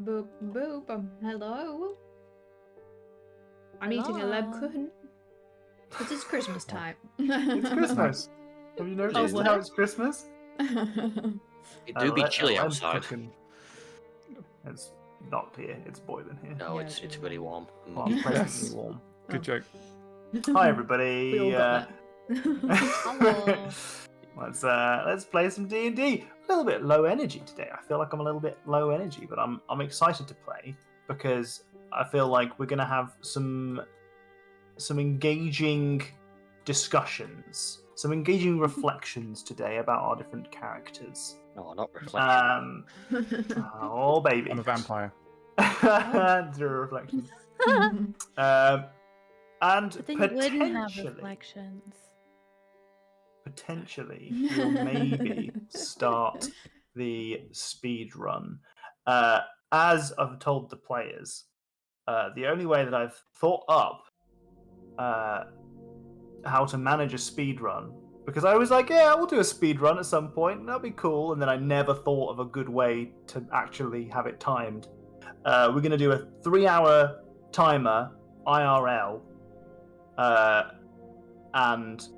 Boop, boop. Hello. I'm eating a Lebkuchen. It is Christmas time. It's Christmas. Have you noticed what? how it's Christmas? It do be chilly outside. It's not here. It's boiling here. No, Yeah, it's it's really warm. Well, pleasantly warm. Good joke. Hi everybody. We all got Hello. Let's play some D&D. A little bit low energy today. I feel like I'm a little bit low energy, but I'm excited to play because I feel like we're gonna have some engaging discussions, some engaging reflections today about our different characters. No, not reflection. Oh baby, I'm a vampire. Zero reflections. And But then you wouldn't have potentially, reflections. we'll maybe start the speed run. As I've told the players, the only way that I've thought up how to manage a speed run, because I was like, yeah, we'll do a speed run at some point, and that'll be cool, and then I never thought of a good way to actually have it timed. We're going to do a 3-hour timer, IRL, and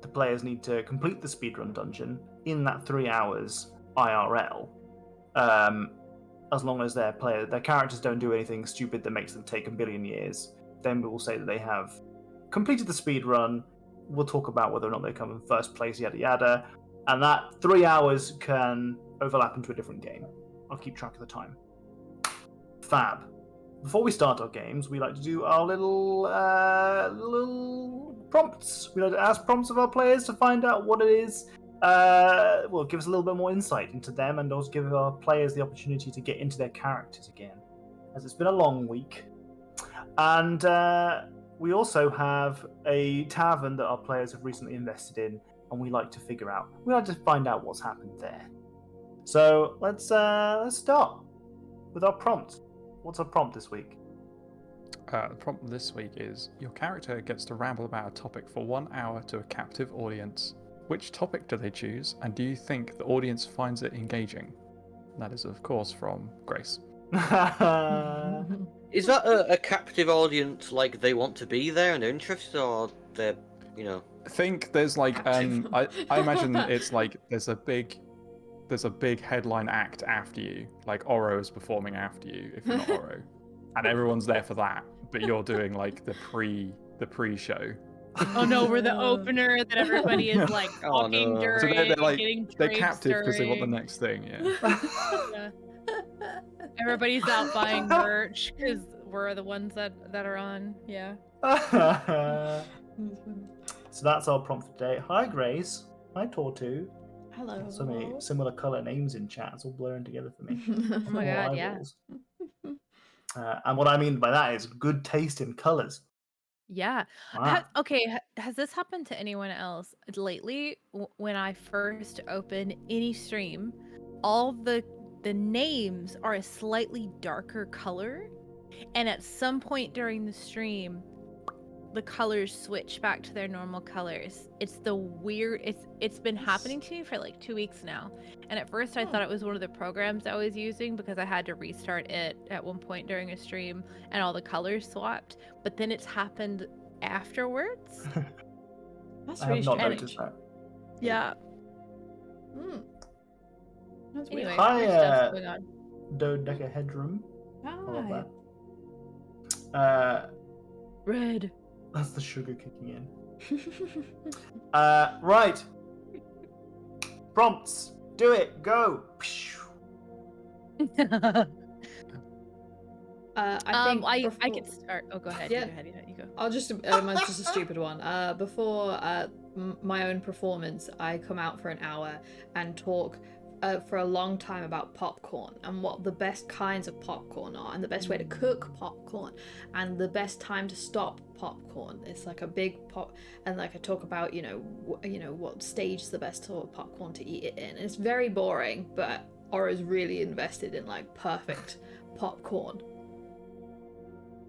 the players need to complete the speedrun dungeon in that 3 hours IRL. As long as their characters don't do anything stupid that makes them take a billion years, then we will say that they have completed the speedrun. We'll talk about whether or not they come in first place, yada yada, and that 3 hours can overlap into a different game. I'll keep track of the time. Fab. Before we start our games, we like to do our little prompts. We like to ask prompts of our players to find out what it is. Well, give us a little bit more insight into them, and also give our players the opportunity to get into their characters again, as it's been a long week. And we also have a tavern that our players have recently invested in, and we like to find out what's happened there. So let's start with our prompt. What's our prompt this week? The prompt this week is, your character gets to ramble about a topic for 1 hour to a captive audience. Which topic do they choose, and do you think the audience finds it engaging? That is, of course, from Grace. Is that a captive audience, like they want to be there and they're interested, or they're, I think there's like I imagine it's like there's a big headline act after you, like Oro is performing after you if you're not Oro, and everyone's there for that, but you're doing like the pre-show. Oh no, we're the opener that everybody is like talking no. during. So they're like getting they're drinks captive because they want the during. next thing. Yeah. Everybody's out buying merch because we're the ones that are on. Yeah. So that's our prompt for today. Hi Grace. Hi Tortu. Hello. So many similar color names in chat. It's all blurring together for me. Oh my More god, yeah. eyeballs. And what I mean by that is good taste in colors. Yeah. Wow. Has this happened to anyone else lately? When I first open any stream, all the names are a slightly darker color, and at some point during the stream, the colors switch back to their normal colors. It's been happening to me for like 2 weeks now. And at first I thought it was one of the programs I was using because I had to restart it at one point during a stream and all the colors swapped. But then it's happened afterwards. That's I really have not strange. noticed that. Yeah. That's weird. Anyway, Hi, there's stuff going on. Dodecahedron. I love Hi. that. Red. That's the sugar kicking in. Right. Prompts. Do it. Go. I think I could start. Oh, go ahead. Yeah. You go. I'll just mine's just a stupid one. Before my own performance, I come out for an hour and talk for a long time about popcorn and what the best kinds of popcorn are and the best way to cook popcorn and the best time to stop popcorn. It's like a big pop, and like I talk about what stage is the best sort of popcorn to eat it in. And it's very boring, but Aura's really invested in like perfect popcorn.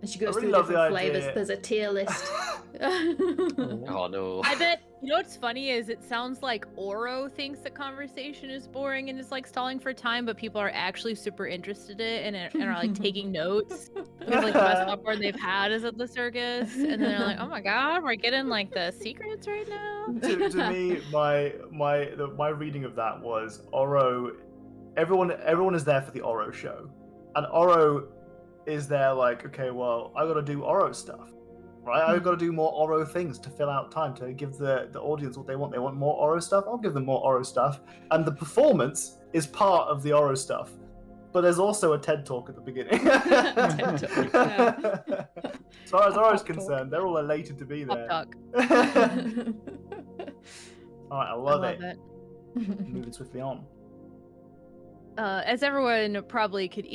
And she goes I really through love the different idea. flavors. There's a tier list. oh no. I bet You know what's funny is it sounds like Oro thinks the conversation is boring and is like stalling for time, but people are actually super interested in it and are like taking notes because like the best popcorn they've had is at the circus, and then they're like, "Oh my god, we're getting like the secrets right now." To me, my reading of that was Oro. Everyone is there for the Oro show, and Oro is there like, okay, well, I got to do Oro stuff. Right, I've got to do more Oro things to fill out time to give the audience what they want. They want more Oro stuff. I'll give them more Oro stuff, and the performance is part of the Oro stuff. But there's also a TED talk at the beginning. TED talk, yeah. As far as Oro's Pop talk. concerned, they're all elated to be there. Talk. All right, I love it. Moving swiftly on. As everyone probably could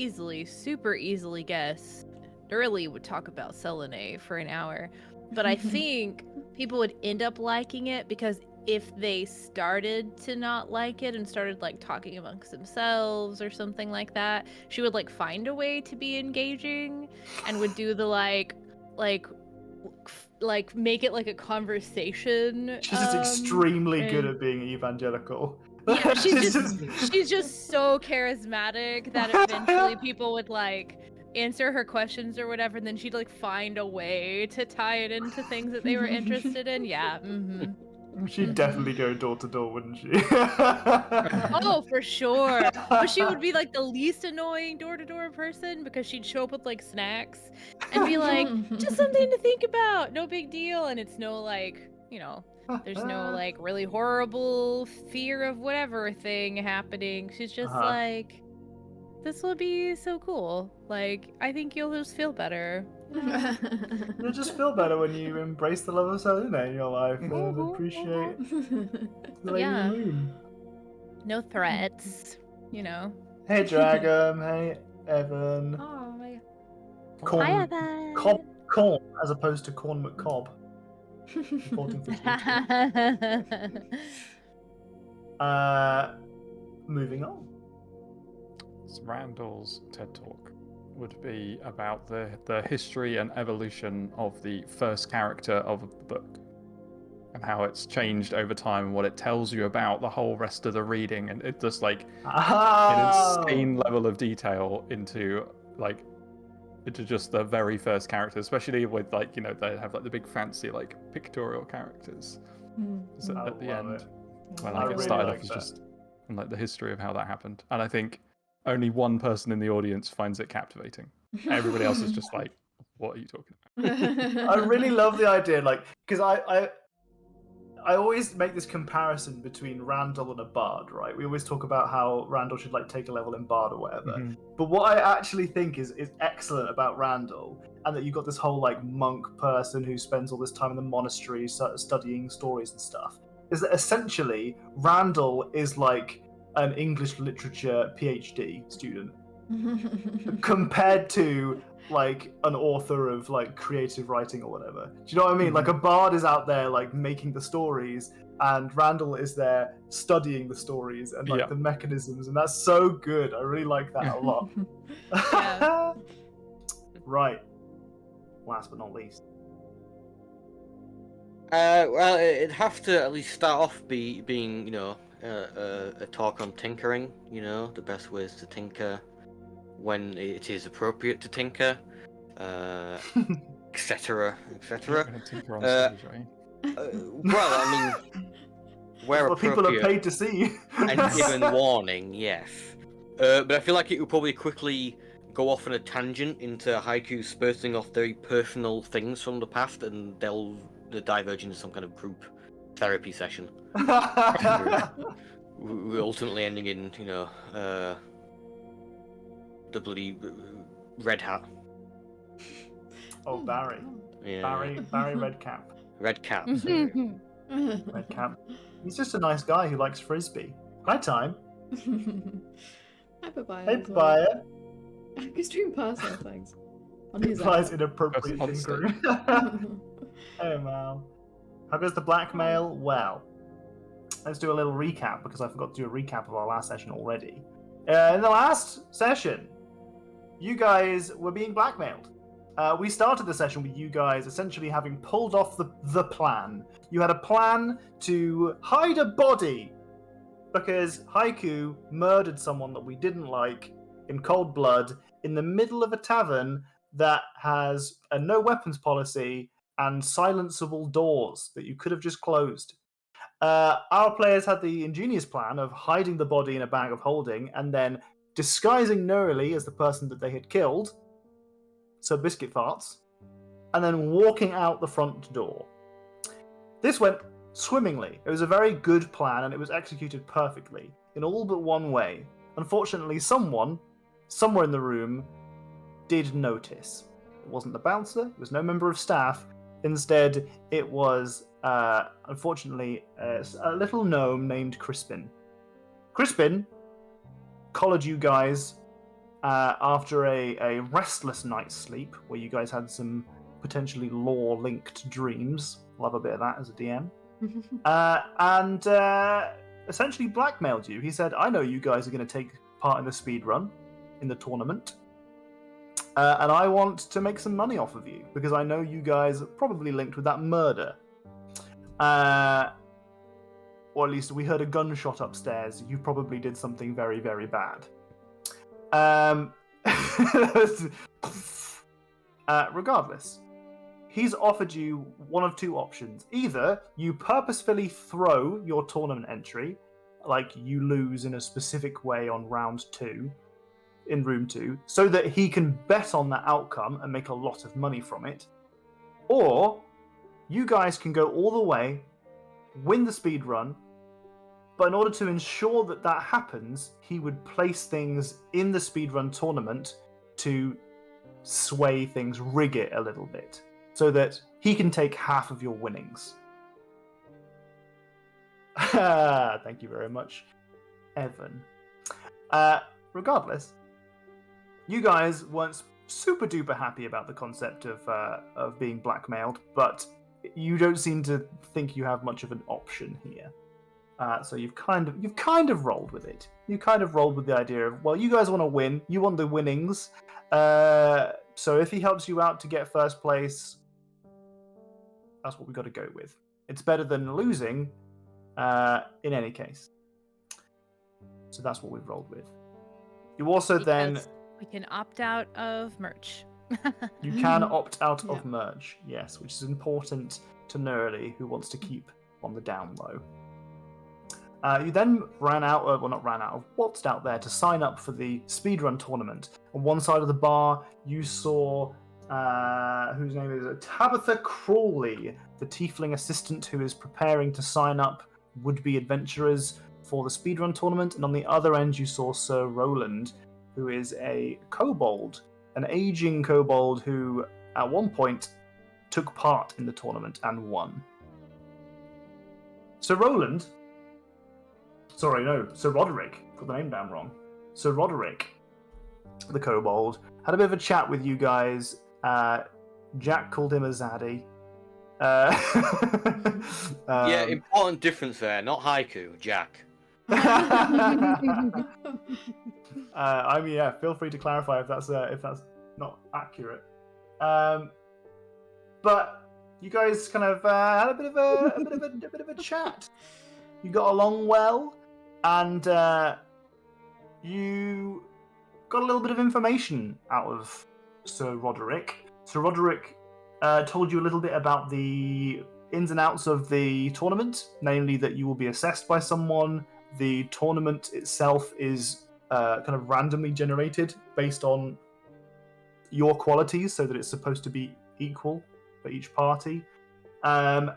super easily guess, Durley would talk about Selene for an hour, but I think people would end up liking it because if they started to not like it and started like talking amongst themselves or something like that, she would like find a way to be engaging and would do the like make it like a conversation. She's just extremely good and- at being evangelical. Yeah, she's just so charismatic that eventually people would like answer her questions or whatever, and then she'd like find a way to tie it into things that they were interested in. Yeah. She'd definitely go door to door, wouldn't she? Oh, for sure. But she would be like the least annoying door-to-door person because she'd show up with like snacks and be like, just something to think about, no big deal. And it's no like, there's no like really horrible fear of whatever thing happening. She's just like, this will be so cool. Like, I think you'll just feel better. You'll just feel better when you embrace the love of Selene in your life and appreciate the Lady Yeah. of the Moon. No threats, Hey, Dragon. Hey, Evan. Oh my Corn, Hi, Evan. Corn, as opposed to Corn McCobb. Reporting for duty. Moving on. Randall's TED Talk would be about the history and evolution of the first character of the book and how it's changed over time and what it tells you about the whole rest of the reading, and it just like an insane level of detail into just the very first character, especially with like they have like the big fancy like pictorial characters at the end when I it really started like off as that. just and like the history of how that happened, and I think only one person in the audience finds it captivating. Everybody else is just like, what are you talking about? I really love the idea, like, because I always make this comparison between Randall and a bard, right? We always talk about how Randall should like take a level in bard or whatever. Mhm. But what I actually think is excellent about Randall, and that you've got this whole like monk person who spends all this time in the monastery studying stories and stuff, is that essentially Randall is like an English literature PhD student compared to like an author of like creative writing or whatever. Do you know what I mean? Like a bard is out there like making the stories, and Randall is there studying the stories and like the mechanisms, and that's so good. I really like that a lot. Yeah. Right. Last but not least. Well, it'd have to at least start off being a talk on tinkering. The best ways to tinker, when it is appropriate to tinker, etc., etc. Gonna tinker on stage, right? Well, I mean, where Well, people are appropriate paid to see. and given warning, yes. But I feel like it would probably quickly go off on a tangent into Haiku spurting off very personal things from the past, and they'll diverge into some kind of group therapy session. We're ultimately ending in, the bloody Red Hat. Oh, Barry. Yeah. Barry Redcap. Red Cap. Redcap. He's just a nice guy who likes frisbee. Hi, Time. Hi, Papaya. Hey, as well. Papaya. He's doing personal things. On his Implies own. inappropriate That's tinkering. Hey, Mal. How goes the blackmail? Well, let's do a little recap, because I forgot to do a recap of our last session already. In the last session, you guys were being blackmailed. we started the session with you guys essentially having pulled off the plan. You had a plan to hide a body because Haiku murdered someone that we didn't like in cold blood in the middle of a tavern that has a no weapons policy and silenceable doors that you could have just closed. Our players had the ingenious plan of hiding the body in a bag of holding and then disguising Nurily as the person that they had killed, so Biscuit Farts, and then walking out the front door. This went swimmingly. It was a very good plan and it was executed perfectly in all but one way. Unfortunately, someone, somewhere in the room, did notice. It wasn't the bouncer, it was no member of staff. Instead, it was, unfortunately, a little gnome named Crispin. Crispin collared you guys after a restless night's sleep, where you guys had some potentially lore-linked dreams. Love a bit of that as a DM. And essentially blackmailed you. He said, I know you guys are going to take part in the speedrun, in the tournament. And I want to make some money off of you, because I know you guys are probably linked with that murder. Or at least we heard a gunshot upstairs. You probably did something very, very bad. Regardless, he's offered you one of two options. Either you purposefully throw your tournament entry, like you lose in a specific way on round 2, in room 2, so that he can bet on that outcome and make a lot of money from it. Or you guys can go all the way, win the speed run, but in order to ensure that that happens, he would place things in the speedrun tournament to sway things, rig it a little bit, so that he can take half of your winnings. Thank you very much, Evan. Regardless, you guys weren't super duper happy about the concept of being blackmailed, but you don't seem to think you have much of an option here. So you've kind of rolled with it. You kind of rolled with the idea of, well, you guys want to win. You want the winnings. So if he helps you out to get first place, that's what we've got to go with. It's better than losing, in any case. So that's what we've rolled with. You also Because we can opt out of merch. You can opt out of merch, yes, which is important to Nurily, who wants to keep on the down low. You then waltzed out there to sign up for the speedrun tournament. On one side of the bar, you saw, whose name is Tabitha Crawley, the tiefling assistant who is preparing to sign up would-be adventurers for the speedrun tournament. And on the other end, you saw Sir Roland, who is a kobold, an aging kobold who, at one point, took part in the tournament and won. Sir Roderick. Got the name down wrong. Sir Roderick, the kobold, had a bit of a chat with you guys. Jack called him a zaddy. Yeah, important difference there. Not Haiku, Jack. I mean, yeah. Feel free to clarify if that's not accurate. But you guys kind of had a bit of a chat. You got along well, and you got a little bit of information out of Sir Roderick. Sir Roderick told you a little bit about the ins and outs of the tournament, namely that you will be assessed by someone. The tournament itself is kind of randomly generated based on your qualities, so that it's supposed to be equal for each party, and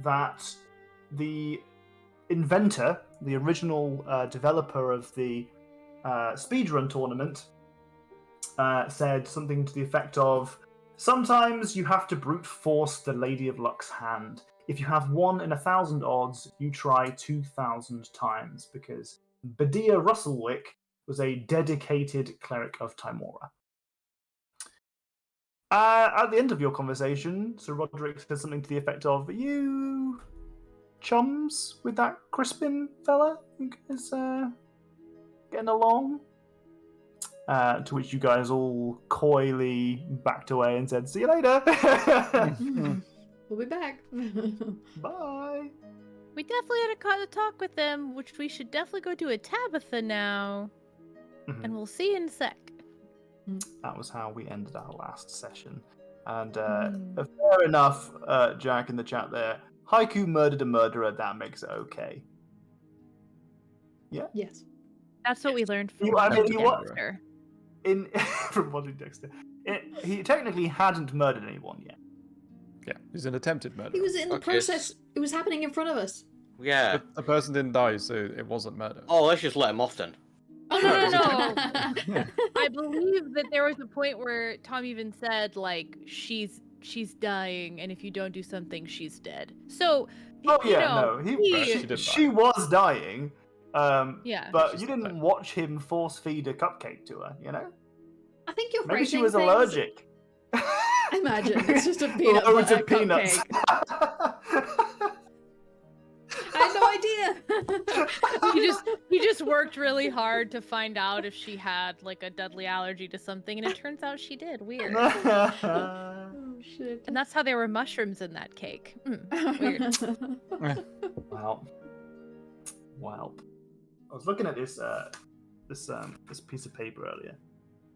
that the inventor, the original developer of the speedrun tournament, said something to the effect of, sometimes you have to brute force the Lady of Luck's hand. If you have 1 in 1,000 odds, you try 2,000 times, because Badia Russellwick was a dedicated cleric of Timora. At the end of your conversation, Sir Roderick said something to the effect of, are you chums with that Crispin fella? You guys getting along? To which you guys all coyly backed away and said, "See you later." We'll be back. Bye. We definitely had a talk with them, which we should definitely go do a Tabitha now. Mhm. And we'll see you in a sec. That was how we ended our last session. And Mm. fair enough, Jack in the chat there. Haiku murdered a murderer. That makes it okay. Yeah. Yes. That's what we learned from I mean, you what? Dexter. From watching Dexter, he technically hadn't murdered anyone yet. Yeah, he's an attempted murder. He was in the Okay, process. It was happening in front of us. Yeah. But the person didn't die, so it wasn't murder. Oh, let's just let him off then. Oh, no. Yeah. I believe that there was a point where Tom even said, like, she's dying, and if you don't do something, she's dead. So, Oh you yeah, know, no, did she was dying. Yeah. But She's you didn't dead. watch him force feed a cupcake to her, you know? I think you're Maybe she phrasing was things- allergic. Imagine it's just a peanut Loads butter of peanuts. cupcake. I had no idea. He just worked really hard to find out if she had like a deadly allergy to something, and it turns out she did. Weird. Oh shit. And that's how there were mushrooms in that cake. Weird. Well. I was looking at this piece of paper earlier.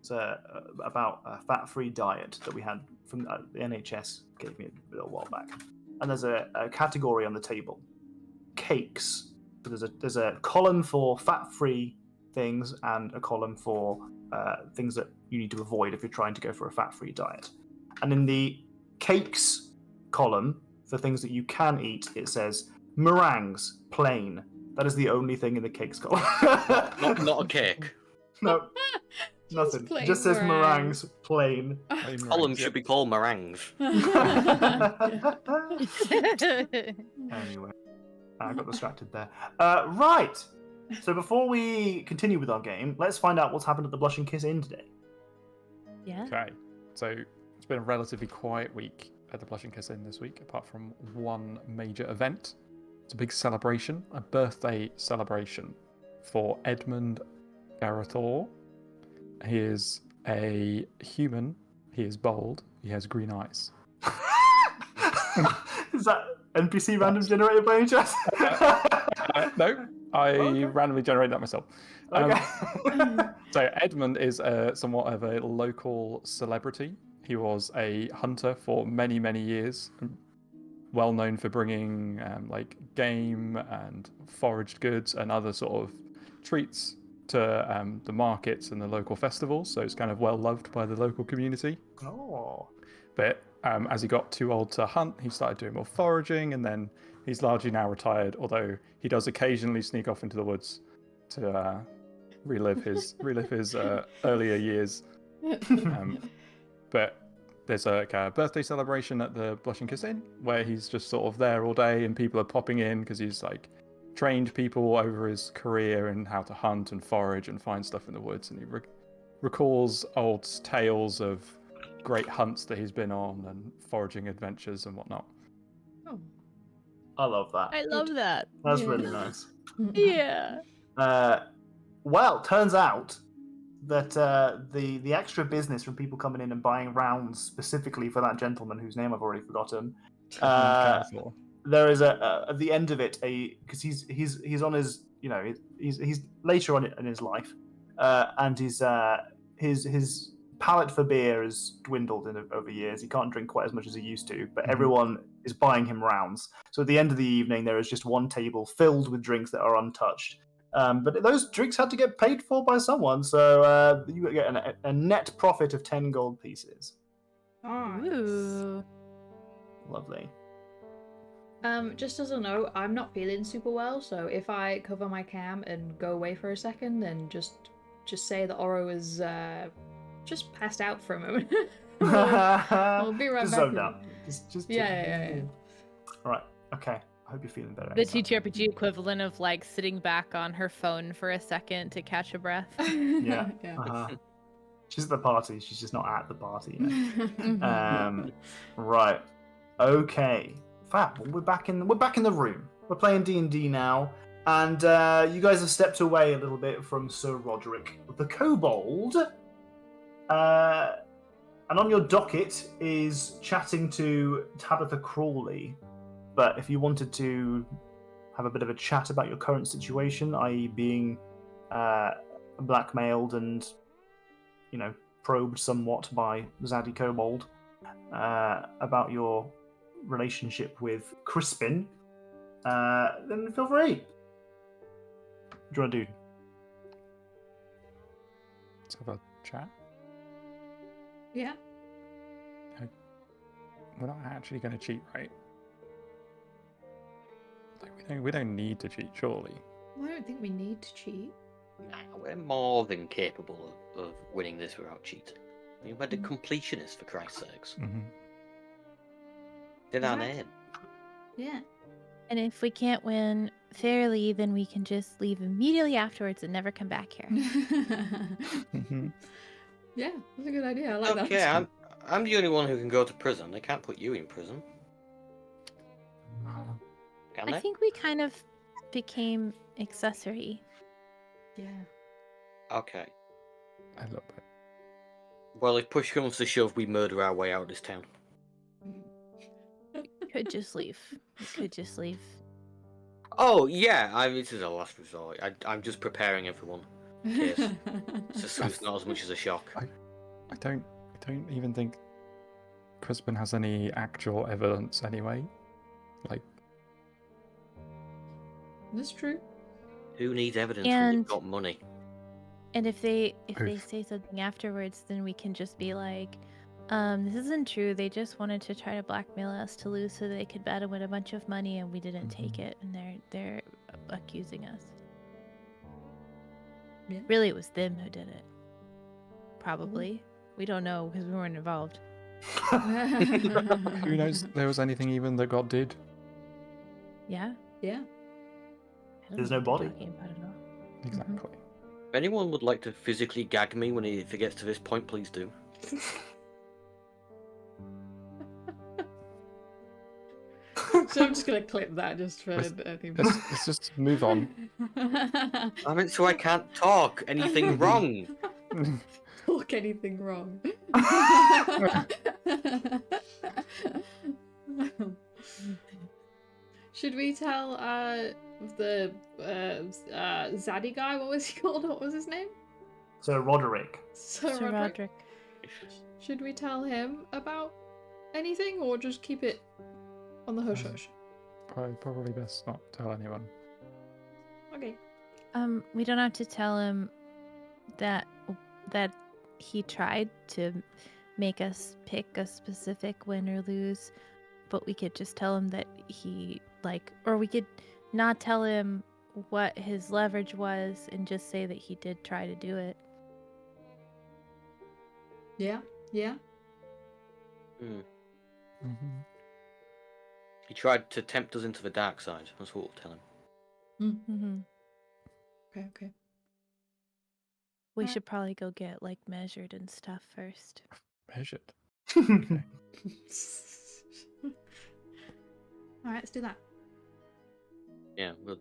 It's about a fat-free diet that we had from the NHS gave me a little while back, and there's a category on the table, cakes. So there's a column for fat-free things and a column for things that you need to avoid if you're trying to go for a fat-free diet. And in the cakes column for things that you can eat, it says meringues plain. That is the only thing in the cakes column. Not a cake. No. Nothing. plain Just says meringues. meringues, plain. Column should be called meringues. Anyway, I got distracted there. Right. So before we continue with our game, let's find out what's happened at the Blushing Kiss Inn today. Yeah. Okay, so it's been a relatively quiet week at the Blushing Kiss Inn this week, apart from one major event. It's a big celebration, a birthday celebration for Edmund Garethor. He is a human. He is bold. He has green eyes. Is that NPC random generated by any chance? No, I Okay. randomly generated that myself. Okay. So Edmund is somewhat of a local celebrity. He was a hunter for many, many years, well known for bringing like game and foraged goods and other sort of treats to the markets and the local festivals. So it's kind of well loved by the local community. Oh. But as he got too old to hunt, he started doing more foraging, and then he's largely now retired, although he does occasionally sneak off into the woods to relive his earlier years. But there's a birthday celebration at the Blushing Kiss Inn where he's just sort of there all day, and people are popping in because he's like trained people over his career in how to hunt and forage and find stuff in the woods, and he recalls old tales of great hunts that he's been on and foraging adventures and whatnot. Oh. I love that. I love that. That's Yeah. really nice. Yeah. Well, turns out that the extra business from people coming in and buying rounds specifically for that gentleman whose name I've already forgotten. Garethor. There is at the end of it because he's on his he's later on in his life, and his palate for beer has dwindled over years. He can't drink quite as much as he used to, but everyone is buying him rounds. So at the end of the evening, there is just one table filled with drinks that are untouched. But those drinks had to get paid for by someone, so you get a net profit of 10 gold pieces. Ooh. Lovely. Just as a note, I'm not feeling super well, so if I cover my cam and go away for a second, then just say that Oro is just passed out for a moment. I'll be right Just back. zoned out. Just Yeah. All right. Okay. I hope you're feeling better. The Asa. TTRPG equivalent of like sitting back on her phone for a second to catch a breath. Yeah. Yeah. Uh-huh. She's at the party. She's just not at the party. Yet. Mhm. Right. Okay. Fab. We're back in the room. We're playing D&D now, And you guys have stepped away a little bit from Sir Roderick the Kobold. And on your docket is chatting to Tabitha Crawley. But if you wanted to have a bit of a chat about your current situation, i.e. being blackmailed and, probed somewhat by Zaddy Kobold, about your relationship with Crispin, then feel free. What do you want to do? Let's have a chat. Yeah. We're not actually going to cheat, right? Like, we don't need to cheat, surely. Well, I don't think we need to cheat. Nah, we're more than capable of winning this without cheating. We're the completionists, for Christ's sakes. Mm-hmm. Did our Exactly. name. Yeah. And if we can't win fairly, then we can just leave immediately afterwards and never come back here. Mm-hmm. Yeah, that's a good idea. I like Okay, that. I'm the only one who can go to prison. They can't put you in prison. Can I they? think we kind of became accessory. Yeah. Okay. A little bit. Well, if push comes to shove, we murder our way out of this town. Could just leave. We could just leave. Oh, yeah, this is a last resort. I'm just preparing everyone. Yes. So it's not as much as a shock. I don't even think Crispin has any actual evidence anyway. Like, That's true. Who needs evidence when And- they've got money? And if they Oof. say something afterwards, then we can just be like, this isn't true. They just wanted to try to blackmail us to lose so they could bet and win a bunch of money, and we didn't take it, and they're accusing us. Yeah. Really, it was them who did it. Probably. We don't know because we weren't involved. who knows if there was anything even that got did? Yeah. Yeah. I don't There's know no what body. they're talking about at all. Exactly. If anyone would like to physically gag me if it gets to this point, please do. So I'm just gonna clip that just for Let's just move on. I meant so I can't talk anything wrong. Talk anything wrong. Should we tell the Zaddy guy? What was he called? What was his name? Sir Roderick. Sir Roderick. Should we tell him about anything, or just keep it on the hush hush? Probably best not tell anyone. Okay. We don't have to tell him that he tried to make us pick a specific win or lose, but we could just tell him that he or we could not tell him what his leverage was and just say that he did try to do it. Yeah. Yeah. Mm-hmm. He tried to tempt us into the dark side. That's what we'll tell him. Mm-hmm. Okay. We Alright. should probably go get measured and stuff first. Measured. All right, let's do that. Yeah, the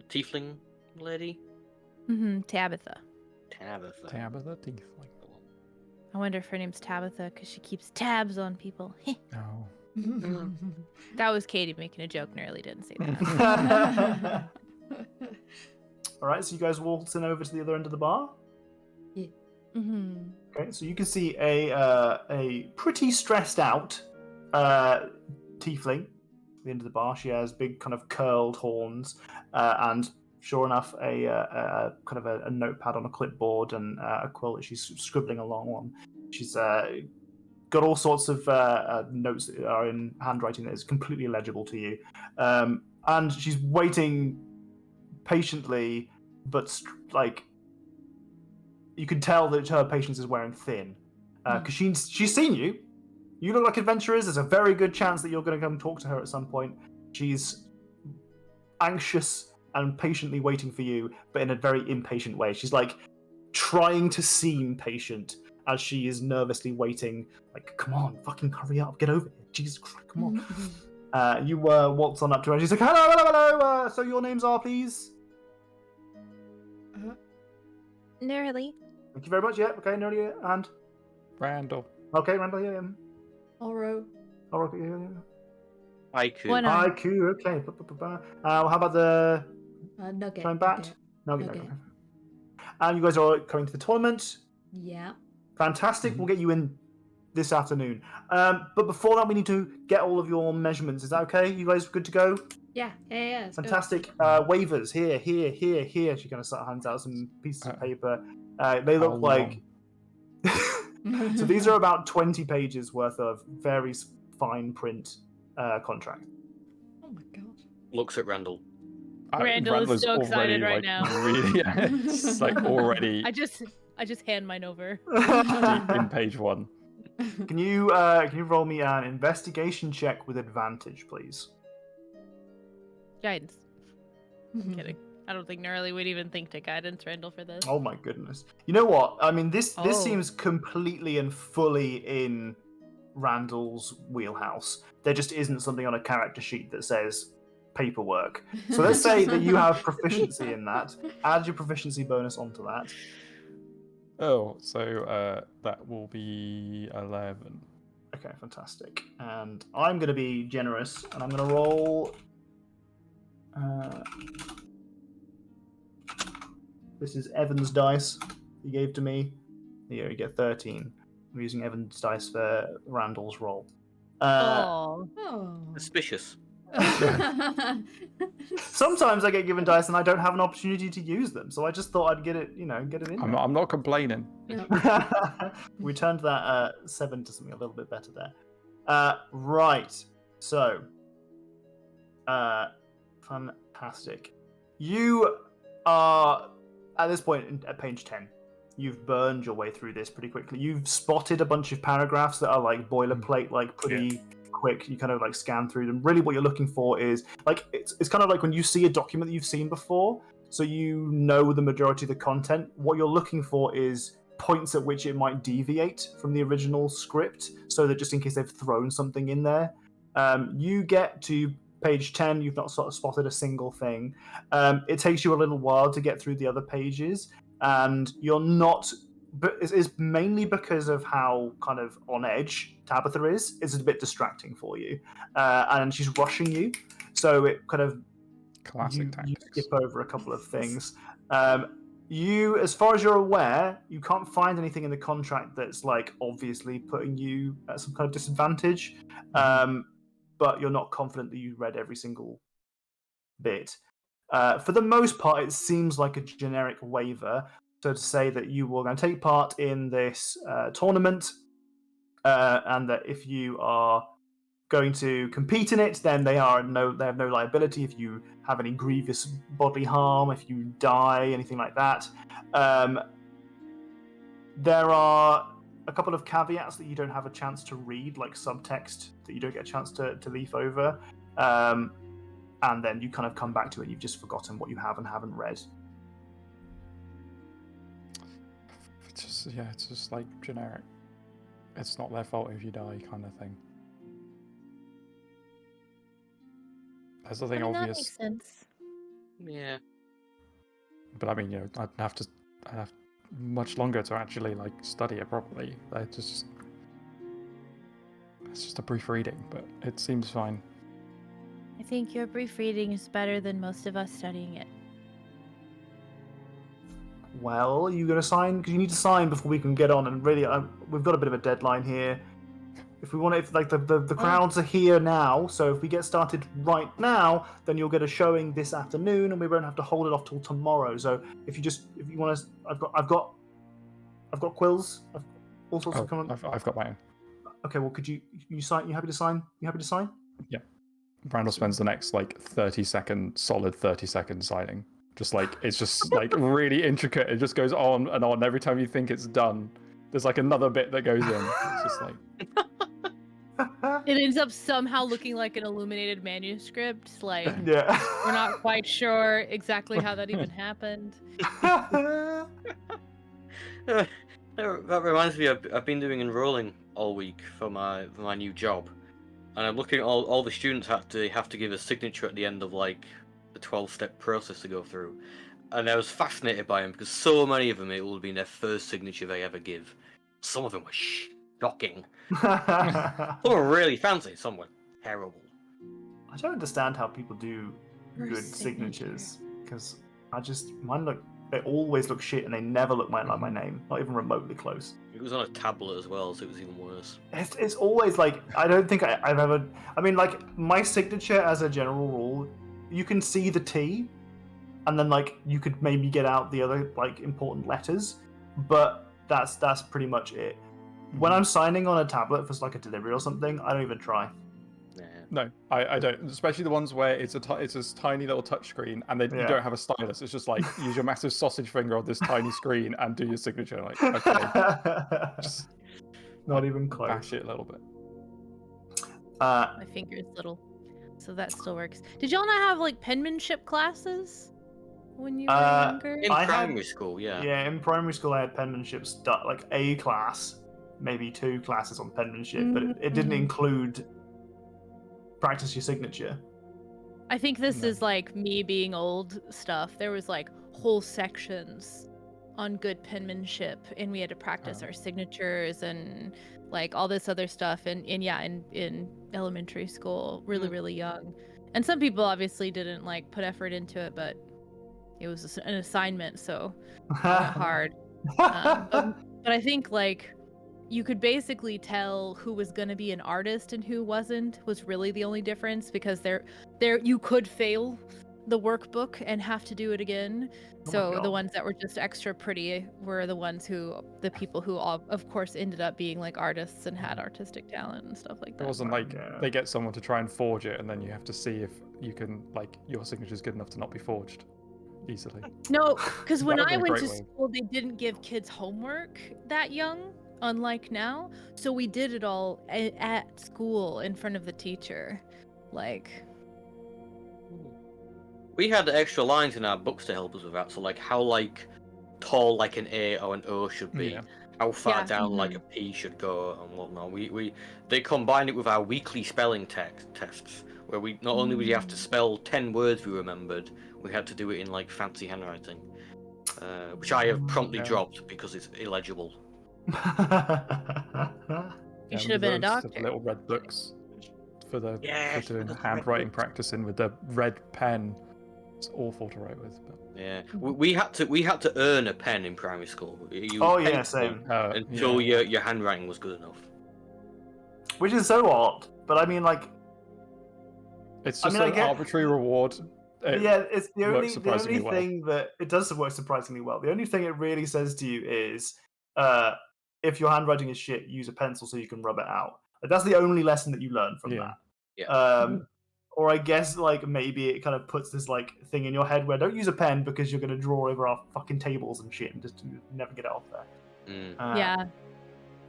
tiefling lady? Mm-hmm. Tabitha. Tabitha. Tabitha Tiefling. I wonder if her name's Tabitha because she keeps tabs on people. No. That was Katie making a joke. Nerly didn't say that. All right, so you guys waltzing over to the other end of the bar. Mm-hmm. Okay, so you can see a pretty stressed out tiefling at the end of the bar. She has big kind of curled horns, and sure enough, a kind of a notepad on a clipboard and a quill that she's scribbling along on. She's got all sorts of notes that are in handwriting that is completely illegible to you, and she's waiting patiently, but you can tell that her patience is wearing thin, because she's seen you. You look like adventurers. There's a very good chance that you're going to come talk to her at some point. She's anxious and patiently waiting for you, but in a very impatient way. She's trying to seem patient as she is nervously waiting. Come on, fucking hurry up, get over here. Jesus Christ, come on. You waltz on up to her. She's like, hello. So your names are, please? Nearly. Thank you very much. Yeah. Okay. No. And Randall. okay, Randall. Yeah. Oro. Oh, okay. Yeah. Haiku. One eye. IQ. Okay. How about the Nugget. throwing bat? Nugget. Okay. And you guys are coming to the tournament. Yeah. Fantastic. We'll get you in this afternoon. But before that, we need to get all of your measurements. Is that okay? You guys good to go? Yeah. Let's go. Fantastic. Waivers here. She kind of hands out some pieces of paper. They How look like. So these are about 20 pages worth of very fine print contract. Oh my god. Looks at Randall. Randall is Randall's so excited already, right now. Really, it's like already I just hand mine over. deep in page 1. Can you roll me an investigation check with advantage, please? Guidance. Kidding. I don't think Gnarly would even think to guidance Randall for this. Oh my goodness. You know what? I mean, this Oh. seems completely and fully in Randall's wheelhouse. There just isn't something on a character sheet that says paperwork. So let's say that you have proficiency in that. Add your proficiency bonus onto that. Oh, so that will be 11. Okay, fantastic. And I'm going to be generous, and I'm going to roll... this is Evan's dice he gave to me. Here, you get 13. I'm using Evan's dice for Randall's roll. Oh. Suspicious. Sometimes I get given dice and I don't have an opportunity to use them, so I just thought I'd get it in. I'm not complaining. We turned that 7 to something a little bit better there. Right. So, fantastic. You are at this point at page 10. You've burned your way through this pretty quickly. You've spotted a bunch of paragraphs that are like boilerplate, like pretty quick. You kind of like scan through them. Really, what you're looking for is like it's kind of like when you see a document that you've seen before, so you know the majority of the content. What you're looking for is points at which it might deviate from the original script, so that just in case they've thrown something in there. You get to page 10. You've not sort of spotted a single thing. It takes you a little while to get through the other pages. And you're not, but it's mainly because of how kind of on edge Tabitha is. It's a bit distracting for you, and she's rushing you, so it kind of Classic you tactics. skip over a couple of things. You, as far as you're aware, you can't find anything in the contract that's like obviously putting you at some kind of disadvantage, but you're not confident that you read every single bit. For the most part, it seems like a generic waiver. So to say that you were going to take part in this tournament, and that if you are going to compete in it, then they have no liability if you have any grievous bodily harm, if you die, anything like that. There are a couple of caveats that you don't have a chance to read, like subtext that you don't get a chance to leaf over. And then you kind of come back to it and you've just forgotten what you have and haven't read. It's just like generic. It's not their fault if you die kind of thing. There's nothing That obvious. makes sense. Yeah. But I mean, I'd have much longer to actually like study it properly. It's just a brief reading, but it seems fine. I think your brief reading is better than most of us studying it. Well, you're going to sign? Because you need to sign before we can get on. And really, we've got a bit of a deadline here. If we want to, if like the crowds are here now, so if we get started right now, then you'll get a showing this afternoon, and we won't have to hold it off till tomorrow. So if you want to, I've got quills, all sorts of kind of. I've got my own. Okay, well, could you sign? You happy to sign? Yeah. Randall spends the next like 30 seconds signing. Just like it's just like really intricate. It just goes on and on. Every time you think it's done, there's like another bit that goes in. It's just like It ends up somehow looking like an illuminated manuscript. Like Yeah. we're not quite sure exactly how that even happened. That reminds me, I've been doing enrolling all week for my new job, and I'm looking at all the students have to give a signature at the end of like the 12-step process to go through, and I was fascinated by them because so many of them, it would have been their first signature they ever give. Some of them were shocking. Some were really fancy, some were terrible. I don't understand how people do Her good signature. signatures, because they always look shit and they never look like my name, not even remotely close. It was on a tablet as well, so it was even worse. It's always like, I don't think I've ever, I mean, like, my signature as a general rule, you can see the T, and then like you could maybe get out the other like important letters, but that's pretty much it. When I'm signing on a tablet for like a delivery or something, I don't even try. Yeah. No, I don't. Especially the ones where it's a tiny little touchscreen and you don't have a stylus. It's just like use your massive sausage finger on this tiny screen and do your signature. Like, okay, just Not even close. bash it a little bit. My finger's little, so that still works. Did y'all not have like penmanship classes when you were younger? In I had- primary school, yeah. Yeah, in primary school I had penmanship stuff, like a class, maybe 2 classes on penmanship, but it didn't include practice your signature. I think this No. is like me being old stuff. There was like whole sections on good penmanship, and we had to practice our signatures and like all this other stuff. And in elementary school, really young. And some people obviously didn't like put effort into it, but it was an assignment, so I went hard. But I think like you could basically tell who was going to be an artist and who wasn't, was really the only difference, because there you could fail the workbook and have to do it again. So the ones that were just extra pretty were the people who all, of course, ended up being like artists and had artistic talent and stuff like that. It wasn't like they get someone to try and forge it, and then you have to see if you can, like, your signature's good enough to not be forged easily. No, because when That would've I been a went to great way. school, they didn't give kids homework that young, unlike now. So we did it all at school in front of the teacher. Like, We had extra lines in our books to help us with that, so like how like tall like an A or an O should be, Yeah. how far Yeah. down like a P should go and whatnot. They combined it with our weekly spelling tests, where we not only would you have to spell 10 words we remembered, we had to do it in like fancy handwriting, which I have promptly Yeah. dropped because it's illegible. you should have been a those doctor. Little red books for doing the red handwriting books. practicing with the red pen. It's awful to write with, but Yeah, we had to earn a pen in primary school. You Oh, would yeah, pay same. until your handwriting was good enough. Which is so odd, but I mean, like, it's I just mean, I an get- arbitrary reward. yeah, it's the only works surprisingly well. thing that it does work surprisingly well. The only thing it really says to you is, if your handwriting is shit, use a pencil so you can rub it out. Like, that's the only lesson that you learn from Yeah. that. Or I guess like maybe it kind of puts this like thing in your head where don't use a pen because you're going to draw over our fucking tables and shit and just never get it off there. Yeah.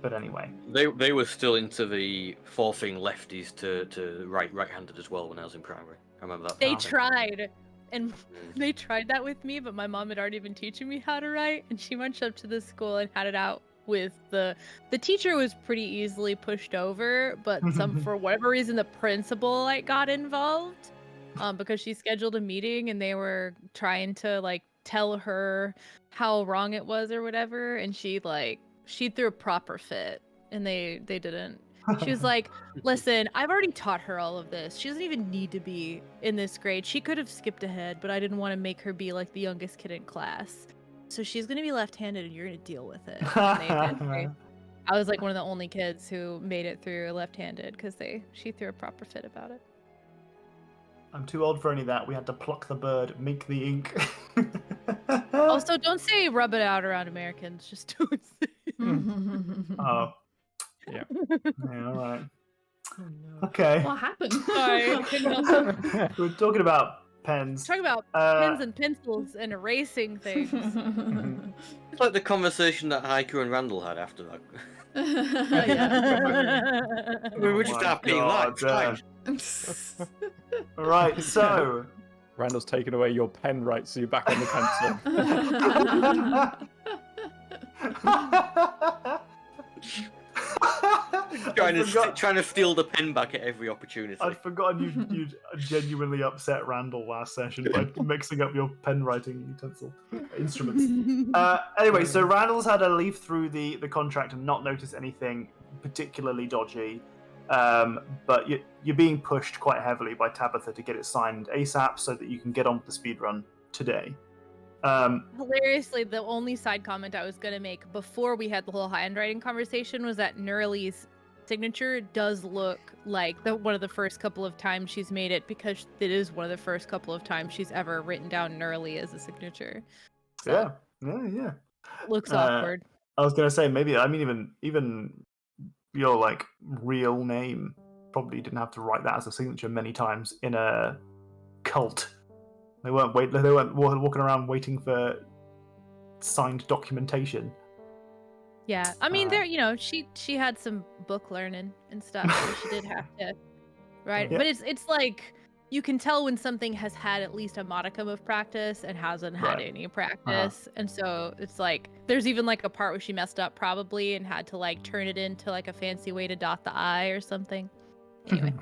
But anyway. They were still into the forcing lefties to write right-handed as well when I was in primary. I remember that. They Oh. tried, and they tried that with me, but my mom had already been teaching me how to write, and she went up to the school and had it out with the teacher was pretty easily pushed over, but for whatever reason the principal like got involved, because she scheduled a meeting and they were trying to like tell her how wrong it was or whatever, and she threw a proper fit, and they didn't. She was like, listen, I've already taught her all of this. She doesn't even need to be in this grade. She could have skipped ahead, but I didn't want to make her be like the youngest kid in class. So she's going to be left-handed and you're going to deal with it. And I was like one of the only kids who made it through left-handed because she threw a proper fit about it. I'm too old for any of that. We had to pluck the bird, make the ink. Also, don't say rub it out around Americans. Just don't say it. Oh. Yeah. Yeah, all right. Oh, no. Okay. What happened? Sorry, I couldn't help it. We're talking about pens. Talk about pens and pencils and erasing things. It's like the conversation that Haiku and Randall had after that. Yeah. We were just my happy God, live. All right, so. Randall's taken away your pen rights, so you're back on the pencil. trying to steal the pen back at every opportunity. I'd forgotten you'd genuinely upset Randall last session by mixing up your pen writing instruments. Anyway, so Randall's had to leaf through the contract and not notice anything particularly dodgy. But you're being pushed quite heavily by Tabitha to get it signed ASAP so that you can get on with the speedrun today. Hilariously, the only side comment I was going to make before we had the whole handwriting conversation was that Nerly's signature does look like one of the first couple of times she's made it, because it is one of the first couple of times she's ever written down Nerly as a signature. So, Yeah. Looks awkward. I was going to say, maybe, I mean, even your, like, real name probably didn't have to write that as a signature many times in a cult. They weren't walking around waiting for signed documentation. Yeah, I mean, she had some book learning and stuff, so she did have to, right? Yeah. But it's like you can tell when something has had at least a modicum of practice and hasn't had any practice, and so it's like there's even like a part where she messed up probably and had to like turn it into like a fancy way to dot the I or something. Anyway.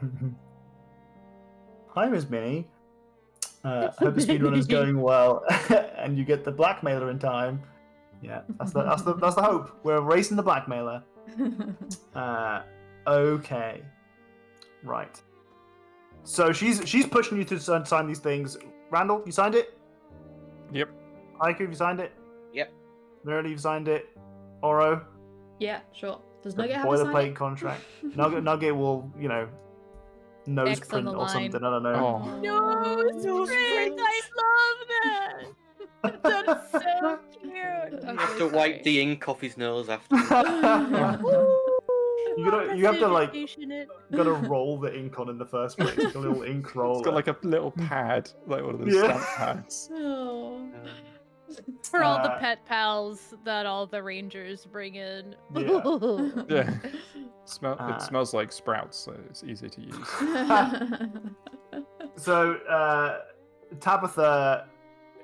Hi, Miss Minnie. Hope the speedrun is going well, and you get the blackmailer in time. Yeah, that's the hope. We're racing the blackmailer. Okay, right. So she's pushing you to sign these things. Randall, you signed it? Yep. Haiku, you signed it? Yep. Nerdy, you signed it? Oro? Yeah, sure. Does Nugget have to sign Boilerplate it? contract. Nugget will, nose X on print the or line. something. I don't know. Oh. No, I love that. That's so cute. You have to wipe the ink off his nose after. You have to like gotta roll the ink on in the first place, like a little ink roller. It's got like a little pad, like one of those stamp pads. Oh. For all the pet pals that all the rangers bring in. Yeah. It smells like sprouts, so it's easy to use. So Tabitha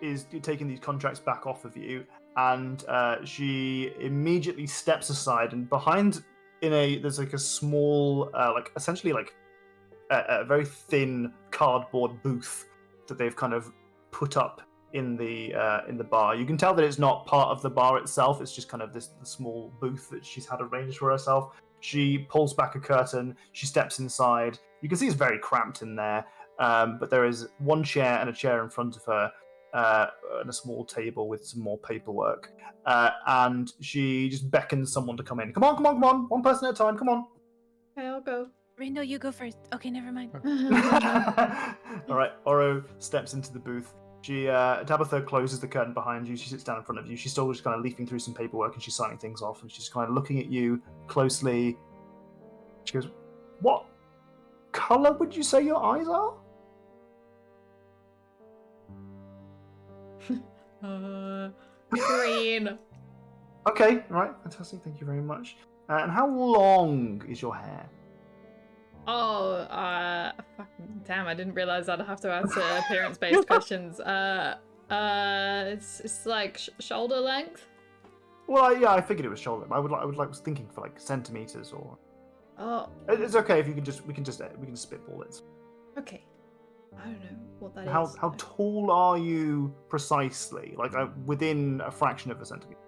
is taking these contracts back off of you, and she immediately steps aside, and behind there's like a small like essentially like a very thin cardboard booth that they've kind of put up in the bar. You can tell that it's not part of the bar itself, it's just kind of the small booth that she's had arranged for herself. She pulls back a curtain, she steps inside. You can see it's very cramped in there, but there is one chair and a chair in front of her, and a small table with some more paperwork. And she just beckons someone to come in. Come on. One person at a time, come on. Okay, I'll go. Rando, you go first. Okay, never mind. All right, Oro steps into the booth. Tabitha closes the curtain behind you. She sits down in front of you. She's still just kind of leafing through some paperwork, and she's signing things off, and she's kind of looking at you closely. She goes, "What color would you say your eyes are?" Green. Okay, right, fantastic. Thank you very much. And how long is your hair? Oh, fucking damn! I didn't realize I'd have to answer appearance-based questions. It's like shoulder length. Well, yeah, I figured it was shoulder. I was thinking for like centimeters or. Oh. It's okay if we can spitball it. Okay. I don't know what that is. How tall are you precisely? Like within a fraction of a centimeter.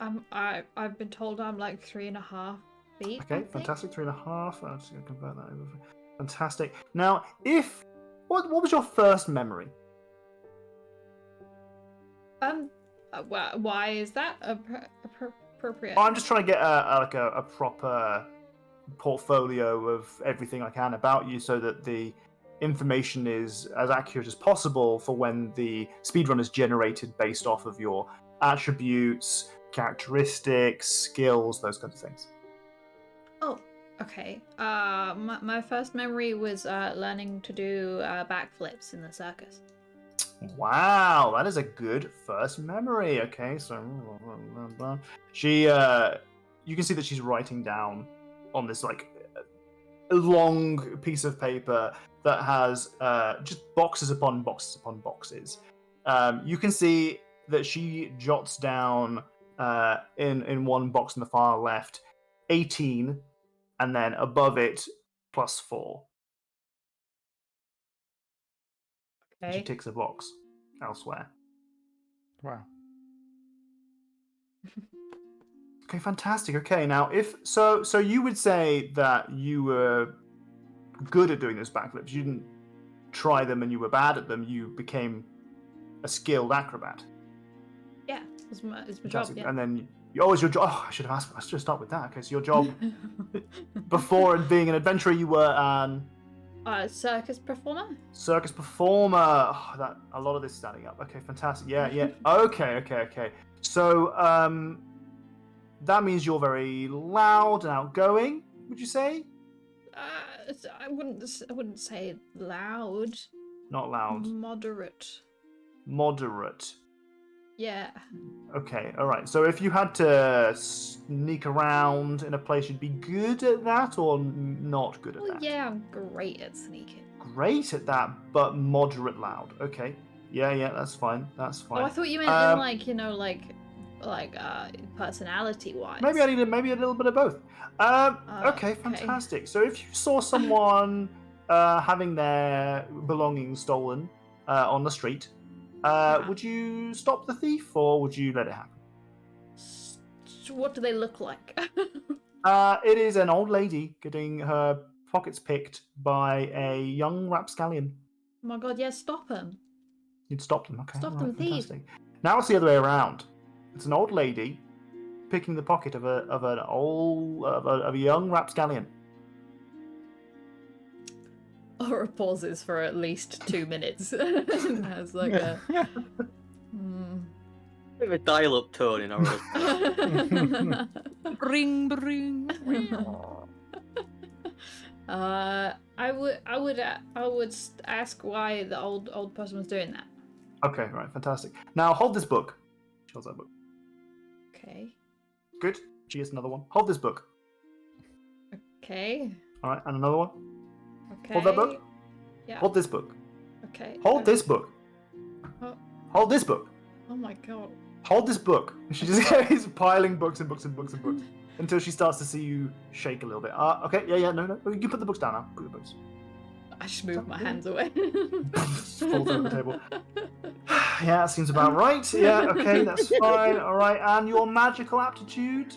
I've been told I'm like 3.5 feet. Okay, fantastic. 3.5. I'm just gonna convert that over. Fantastic. Now, what was your first memory? Why is that appropriate? I'm just trying to get a proper portfolio of everything I can about you, so that the information is as accurate as possible for when the speedrun is generated based off of your attributes, characteristics, skills, those kinds of things. Oh, okay. My first memory was learning to do backflips in the circus. Wow, that is a good first memory. Okay, so she, you can see that she's writing down on this like a long piece of paper that has just boxes upon boxes upon boxes. You can see that she jots down in one box on the far left 18, and then above it +4. She Okay. ticks a box elsewhere. Wow. Okay, fantastic. Okay, now if so you would say that you were good at doing those backflips. You didn't try them and you were bad at them. You became a skilled acrobat. Yeah, it's my job. Fantastic. Yeah. And then your job. Oh, I should have start with that. Okay, so your job before being an adventurer, you were an Circus performer. circus performer. Oh, that a lot of this standing up. Okay, fantastic. Yeah. Okay. So that means you're very loud and outgoing. Would you say? I wouldn't say loud. Not loud. Moderate. Moderate. Yeah. Okay, all right. So if you had to sneak around in a place, you'd be good at that or not good at Well, that? yeah, I'm great at sneaking. Great at that, but moderate loud. Okay. Yeah, that's fine. That's fine. Oh, I thought you meant in personality wise. Maybe I need a little bit of both. Okay, okay. fantastic. So if you saw someone having their belongings stolen on the street, would you stop the thief or would you let it happen? What do they look like? It is an old lady getting her pockets picked by a young rapscallion. Oh my god, yeah, stop him. You'd stop them. Okay, Stop all them, right, thief. fantastic. Now it's the other way around. It's an old lady picking the pocket of a young rapscallion. Aura pauses for at least 2 minutes. Has like a. Bit of a dial-up tone in our. Bring, bring. I would ask why the old person was doing that. Okay, right, fantastic. Now hold this book. She holds that book. Okay. Good. She has another one. Hold this book. Okay. All right, and another one. Okay. Hold that book. Yeah. Hold this book. Okay. Hold this book. Oh. Hold this book. Oh my god. Hold this book. She just is piling books and books and books and books until she starts to see you shake a little bit. Okay, yeah, no. You can put the books down now. Put the books. I just moved my hands away. Falls over the table. Yeah, that seems about right. Yeah, okay, that's fine. All right, and your magical aptitude?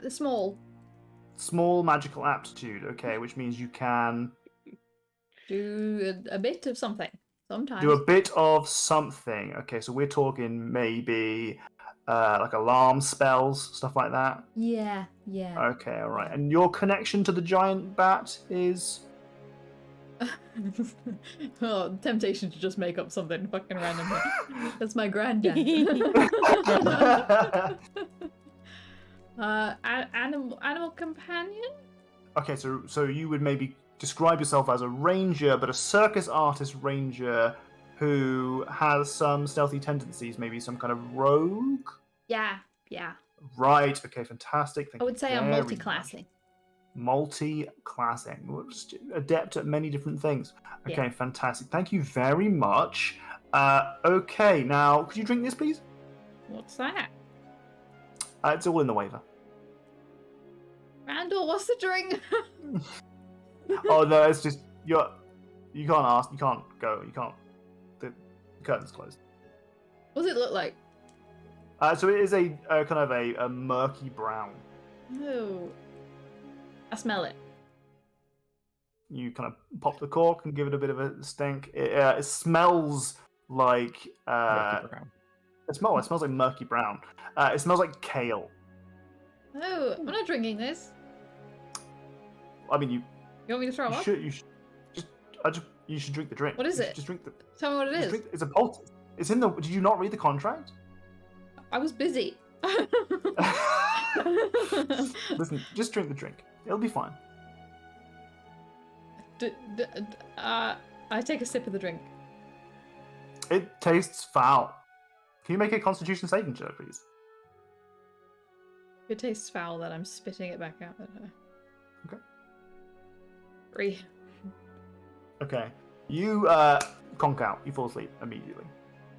Small. Small magical aptitude. Okay, which means you can Do a bit of something. Sometimes. do a bit of something. Okay, so we're talking maybe like alarm spells, stuff like that. Yeah. Okay, all right. And your connection to the giant bat is? Oh, temptation to just make up something fucking random. That's my granddad. Animal companion? Okay, so you would maybe describe yourself as a ranger, but a circus artist ranger who has some stealthy tendencies, maybe some kind of rogue? Yeah. Right, okay, fantastic. Thank I would you say I'm very multi-classing. much. Multi-classing. We're just adept at many different things. Okay, Yeah. fantastic. Thank you very much. Okay, now, could you drink this, please? What's that? It's all in the waiver. Randall, what's the drink? Oh, no, it's just, you can't ask, you can't go, the curtain's closed. What does it look like? So it is a kind of a murky brown. Oh. I smell it. You kind of pop the cork and give it a bit of a stink. It smells like Murky brown. it smells like murky brown. It smells like kale. Oh, I'm not drinking this. I mean, You want me to throw up? you should drink the drink. What is You should it? Just drink the. Tell me what it just is. drink- it's a poultice. It's in the. Did you not read the contract? I was busy. Listen, just drink the drink. It'll be fine. I take a sip of the drink. It tastes foul. Can you make a Constitution saving throw, please? If it tastes foul, then I'm spitting it back out at her. Okay. 3. Okay. You conk out. You fall asleep immediately.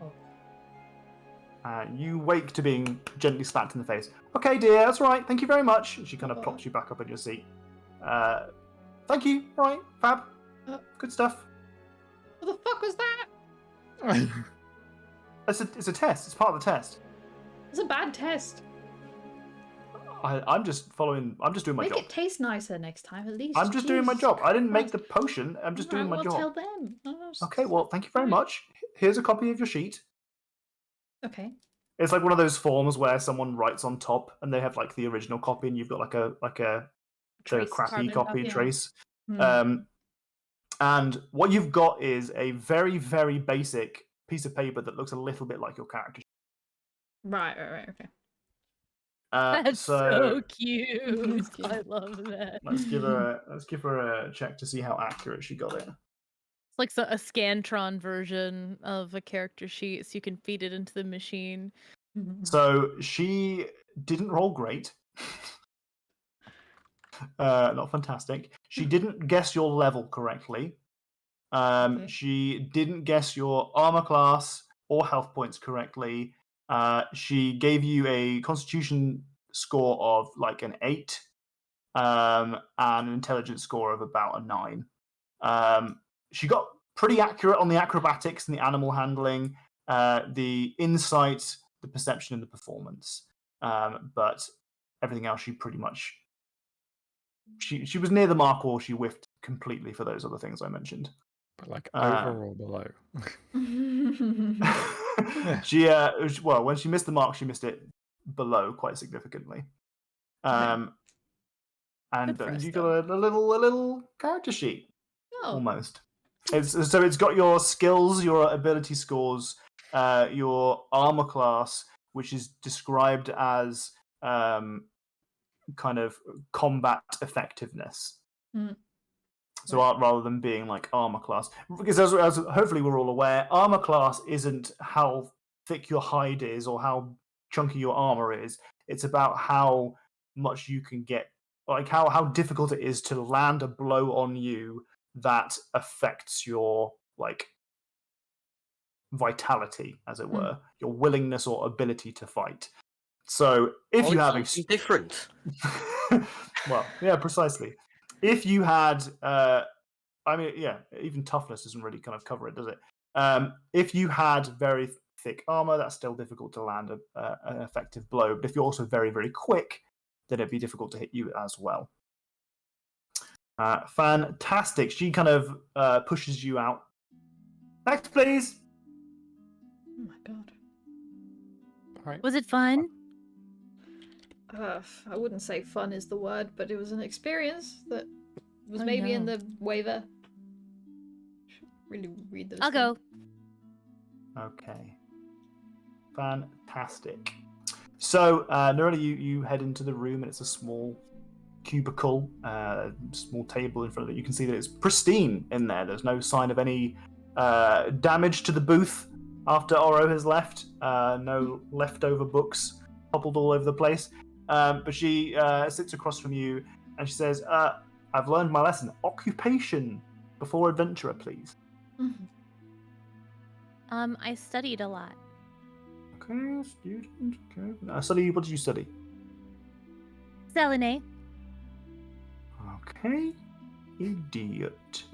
Oh. You wake to being gently slapped in the face. Okay, dear, that's right. Thank you very much. She kind of props you back up in your seat. Thank you. All right, fab. Good stuff. What the fuck was that? It's a test. It's part of the test. It's a bad test. I'm just following. I'm just doing my Make job. it taste nicer next time, at least. I'm just doing my Jesus job. I didn't make Christ. the potion. I'm just doing my Alright, job. well, tell them. Oh, Okay, well, thank you very much. Here's a copy of your sheet. Okay. It's like one of those forms where someone writes on top, and they have like the original copy, and you've got like a Trace, crappy carbon copy copy, trace. Hmm. And what you've got is a very, very basic piece of paper that looks a little bit like your character. Right, okay. That's so cute. That's cute. I love that. Let's give her a check to see how accurate she got it. It's like a Scantron version of a character sheet, so you can feed it into the machine. So she didn't roll great. Not fantastic. She didn't guess your level correctly. Okay. She didn't guess your armor class or health points correctly. She gave you a constitution score of like an 8, and an intelligence score of about a 9. She got pretty accurate on the acrobatics and the animal handling, the insight, the perception, and the performance. But everything else, she pretty much she was near the mark, or she whiffed completely for those other things I mentioned. But like over or below? She well, when she missed the mark, she missed it below quite significantly. And Good for us, you got a little character sheet Oh. almost. It's got your skills, your ability scores, your armor class, which is described as kind of combat effectiveness. So rather than being like armor class, because as hopefully we're all aware, armor class isn't how thick your hide is or how chunky your armor is. It's about how much you can get, like how difficult it is to land a blow on you that affects your like vitality, as it were, your willingness or ability to fight. So if you have different, well, yeah, precisely. If you had, I mean, yeah, even toughness doesn't really kind of cover it, does it? If you had very thick armor, that's still difficult to land an effective blow. But if you're also very, very quick, then it'd be difficult to hit you as well. Fantastic. She kind of pushes you out. Next, please. Oh my god. Right. Was it fun? I wouldn't say fun is the word, but it was an experience that was Oh, maybe in no. the waiver. Should really read those. I'll go. Okay. Fantastic. So, Neroli, you head into the room, and it's a small cubicle, small table in front of it. You can see that it's pristine in there. There's no sign of any damage to the booth after Oro has left. No leftover books toppled all over the place. But she sits across from you, and she says, I've learned my lesson. Occupation before adventurer, please. I studied a lot. Okay, student. Okay. Study. What did you study? Selenay. Okay. Idiot.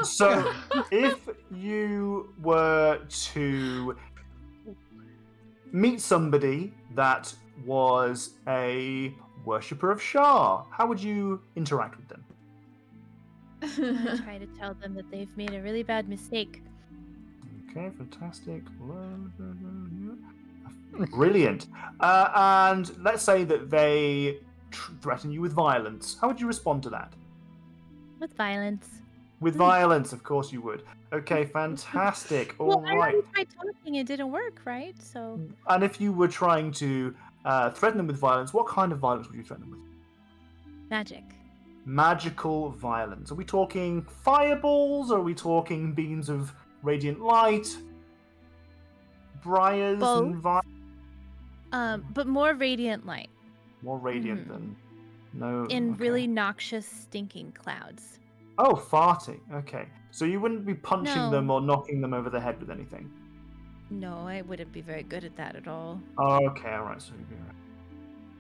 So, if you were to meet somebody that was a worshipper of Shah, how would you interact with them? I try to tell them that they've made a really bad mistake. Okay, fantastic. Brilliant. And let's say that they threaten you with violence. How would you respond to that? With violence. With violence, of course you would. Okay, fantastic. All Well, right. I already tried talking, it didn't work, right? So. And if you were trying to threaten them with violence, what kind of violence would you threaten them with? Magic. Magical violence. Are we talking fireballs, or are we talking beams of radiant light? Briars and But more radiant light. more radiant than no. In okay. really noxious, stinking clouds. Oh, farting. Okay. So you wouldn't be punching No. them or knocking them over the head with anything? No, I wouldn't be very good at that at all. Okay, all right. So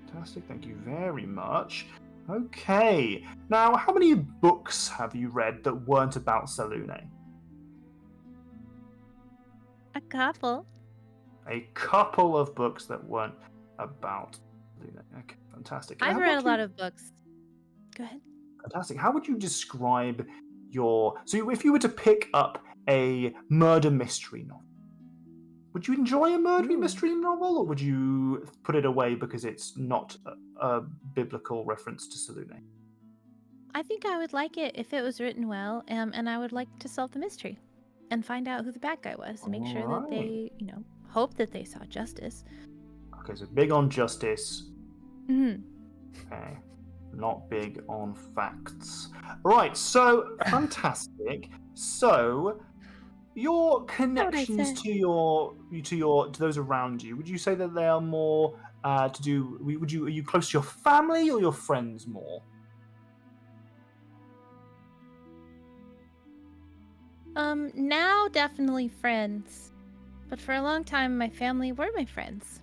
fantastic. Thank you very much. Okay. Now, how many books have you read that weren't about Selune? A couple. A couple of books that weren't about Selune. Okay, fantastic. I've How read a would lot you- of books. Go ahead. Fantastic. How would you describe your... So if you were to pick up a murder mystery novel, would you enjoy a murder Ooh. mystery novel, or would you put it away because it's not a biblical reference to Selune? I think I would like it if it was written well, and I would like to solve the mystery and find out who the bad guy was and make sure that they, hope that they saw justice. Okay, so big on justice. Mm-hmm. Okay, not big on facts. Right, so fantastic. So your connections said. to those around you, would you say that they are more are you close to your family or your friends more? Now definitely friends. But for a long time, my family were my friends.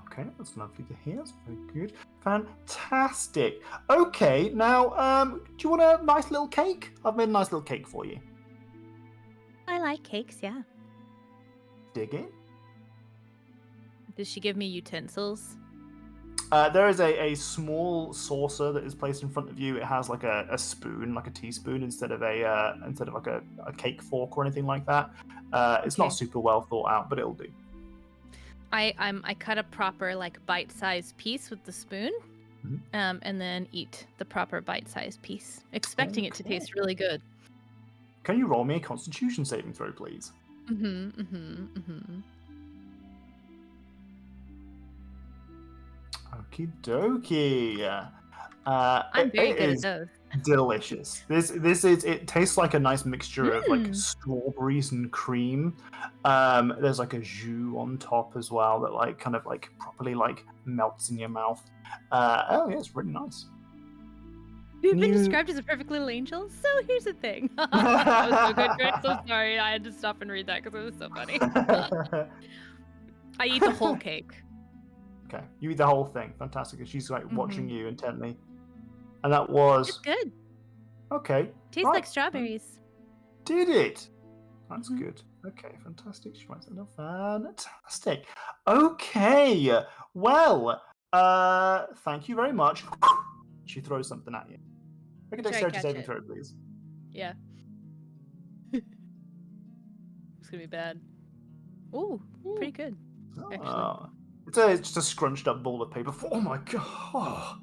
Okay, that's lovely to hear. That's very good. Fantastic. Okay, now, do you want a nice little cake? I've made a nice little cake for you. I like cakes, yeah. Dig in. Does she give me utensils? There is a small saucer that is placed in front of you. It has like a spoon, like a teaspoon, instead of like a cake fork or anything like that. It's not Okay. super well thought out, but it'll do. I cut a proper like bite-sized piece with the spoon, Mhm. and then eat the proper bite-sized piece, expecting it to Okay. taste really good. Can you roll me a Constitution saving throw, please? Okie dokie. I'm very it good is at those. delicious. It tastes like a nice mixture of like Mm. strawberries and cream. There's like a jus on top as well that like kind of like properly like melts in your mouth. Oh yeah, it's really nice. You've been You- described as a perfect little angel. So here's the thing. That was so good, Greg. So sorry. I had to stop and read that because it was so funny. I eat the whole cake. Okay, you eat the whole thing. Fantastic. And she's like watching Mhm. you intently. And that was It's good. okay. Tastes right. like strawberries. Did it? That's Mhm. good. Okay, fantastic. She writes that down. Fantastic. Okay. Well, thank you very much. She throws something at you. Make a Try dexterity catch saving it. throw, please. Yeah. It's gonna be bad. Ooh, pretty good. Actually. Ah. It's just a scrunched up ball of paper. Oh my god.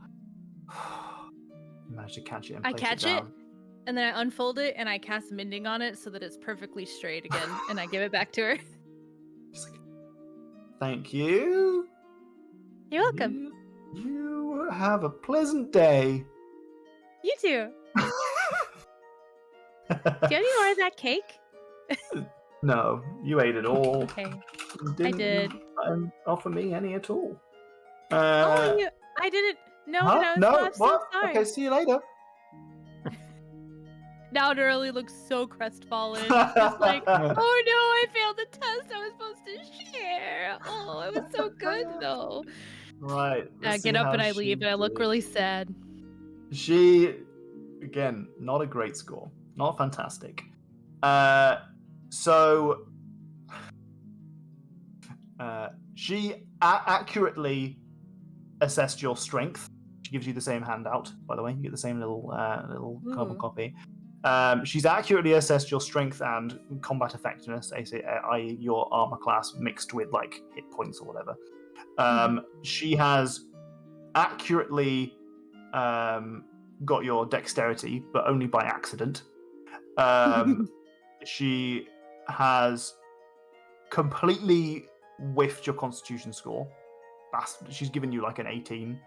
Managed to catch it and I place catch it it, down. and then I unfold it, and I cast mending on it so that it's perfectly straight again, and I give it back to her. She's like, thank you. You're welcome. You have a pleasant day. You too. Do you have any more of that cake? No, you ate it all. Okay. Didn't did. You offer me any at all. Oh, I didn't. No, Huh? no, No, I'm so what? sorry. Okay, see you later. Now Nerly looks so crestfallen. Just like, oh no, I failed the test I was supposed to share. Oh, it was so good though. Right. I let's get see up how and I she leave, and I look did. really sad. She, again, not a great score. Not fantastic. So, she accurately assessed your strength. She gives you the same handout, by the way. You get the same little carbon Ooh. copy. She's accurately assessed your strength and combat effectiveness, i.e., your armor class mixed with like hit points or whatever. She has accurately got your dexterity, but only by accident. She has completely whiffed your Constitution score. She's given you like an 18.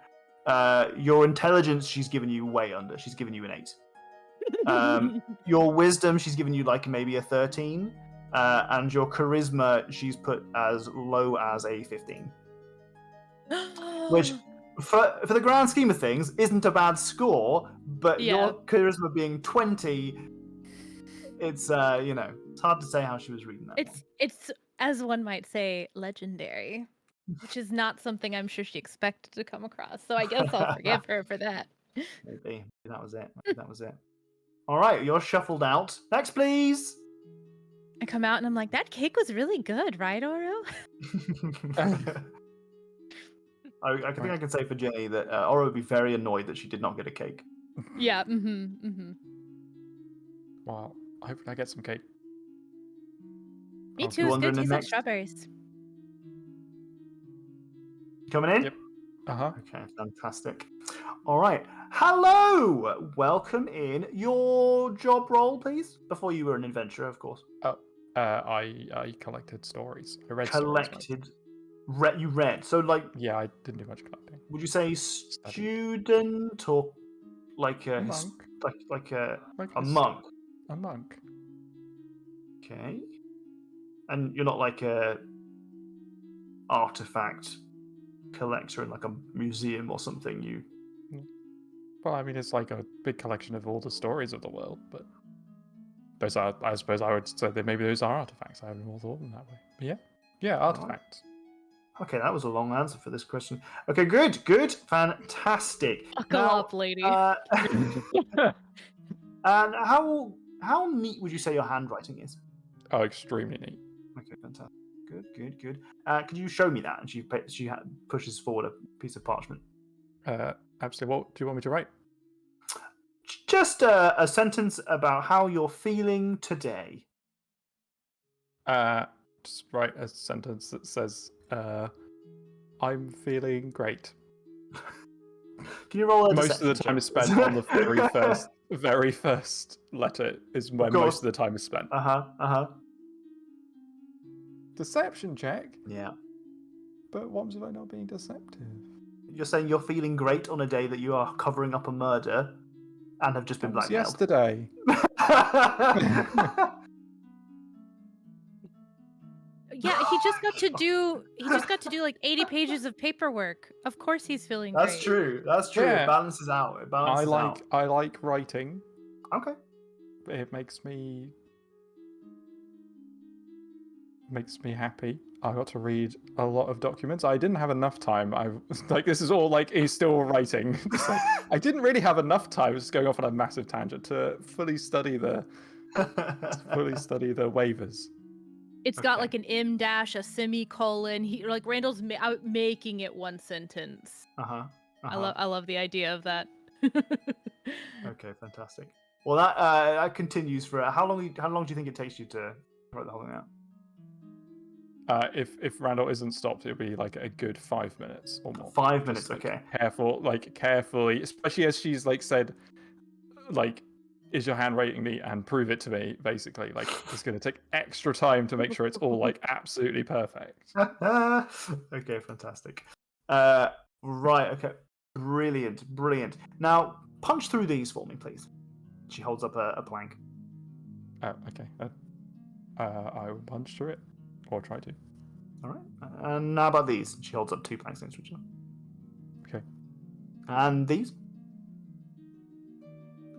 Your intelligence, she's given you way under. She's given you an 8. Your wisdom, she's given you like maybe a 13. And your charisma, she's put as low as a 15. Which, for the grand scheme of things, isn't a bad score, but Yeah. your charisma being 20, it's it's hard to say how she was reading that. It's as one might say, legendary, which is not something I'm sure she expected to come across. So I guess I'll forgive her for that. Maybe that was it. Maybe that was it. All right, you're shuffled out. Next, please. I come out and I'm like, that cake was really good, right, Oro? I think I can say for Jenny that Oro would be very annoyed that she did not get a cake. Yeah. Mm-hmm. Well, hopefully I get some cake. Me Oh, too. you It's wander good. in Tastes like next? strawberries. Coming in? Yep. Uh-huh. Okay, fantastic. All right. Hello! Welcome in. Your job role, please? Before you were an adventurer, of course. Oh, I collected stories. I read stories. Collected. You read. So, like, Yeah, I didn't do much collecting. would you say student or like a Monk. like Like a monk? A monk. Okay. And you're not like a artifact collector in like a museum or something. You. Well, I mean, it's like a big collection of all the stories of the world, but those are, I suppose I would say that maybe those are artifacts. I haven't more thought of them that way. But yeah, artifacts. Okay, that was a long answer for this question. Okay, good, fantastic. Buckle up, lady. And how neat would you say your handwriting is? Oh, extremely neat. Okay, fantastic. Good. Could you show me that? And she pushes forward a piece of parchment. Absolutely. What do you want me to write? Just a sentence about how you're feeling today. Just write a sentence that says, I'm feeling great. Can you roll a Most of the time is spent on the very first letter is where most of the time is spent. Deception check? Yeah. But what was about not being deceptive? You're saying you're feeling great on a day that you are covering up a murder and have just been That was blackmailed. yesterday. Yeah, he just got to do like 80 pages of paperwork. Of course he's feeling That's great. true. That's true. Yeah. It balances out. I like writing. Okay. It makes me happy. I got to read a lot of documents. I didn't have enough time. This is all like he's still writing. I didn't really have enough time. Just going off on a massive tangent to fully study the waivers. It's got like an M dash, a semicolon. Randall's making it one sentence. I love the idea of that. Okay, fantastic. Well, that continues for how long? How long do you think it takes you to write the whole thing out? If Randall isn't stopped, it'll be like a good 5 minutes or more. 5 minutes, Just, okay. Carefully, especially as she's said, is your handwriting neat and prove it to me, basically. It's going to take extra time to make sure it's all absolutely perfect. Okay, fantastic. Right, okay. Brilliant. Now, punch through these for me, please. She holds up a plank. Oh, okay. I will punch through it. Or try to. All right. And how about these? She holds up 2 planks next to each other. Okay. And these?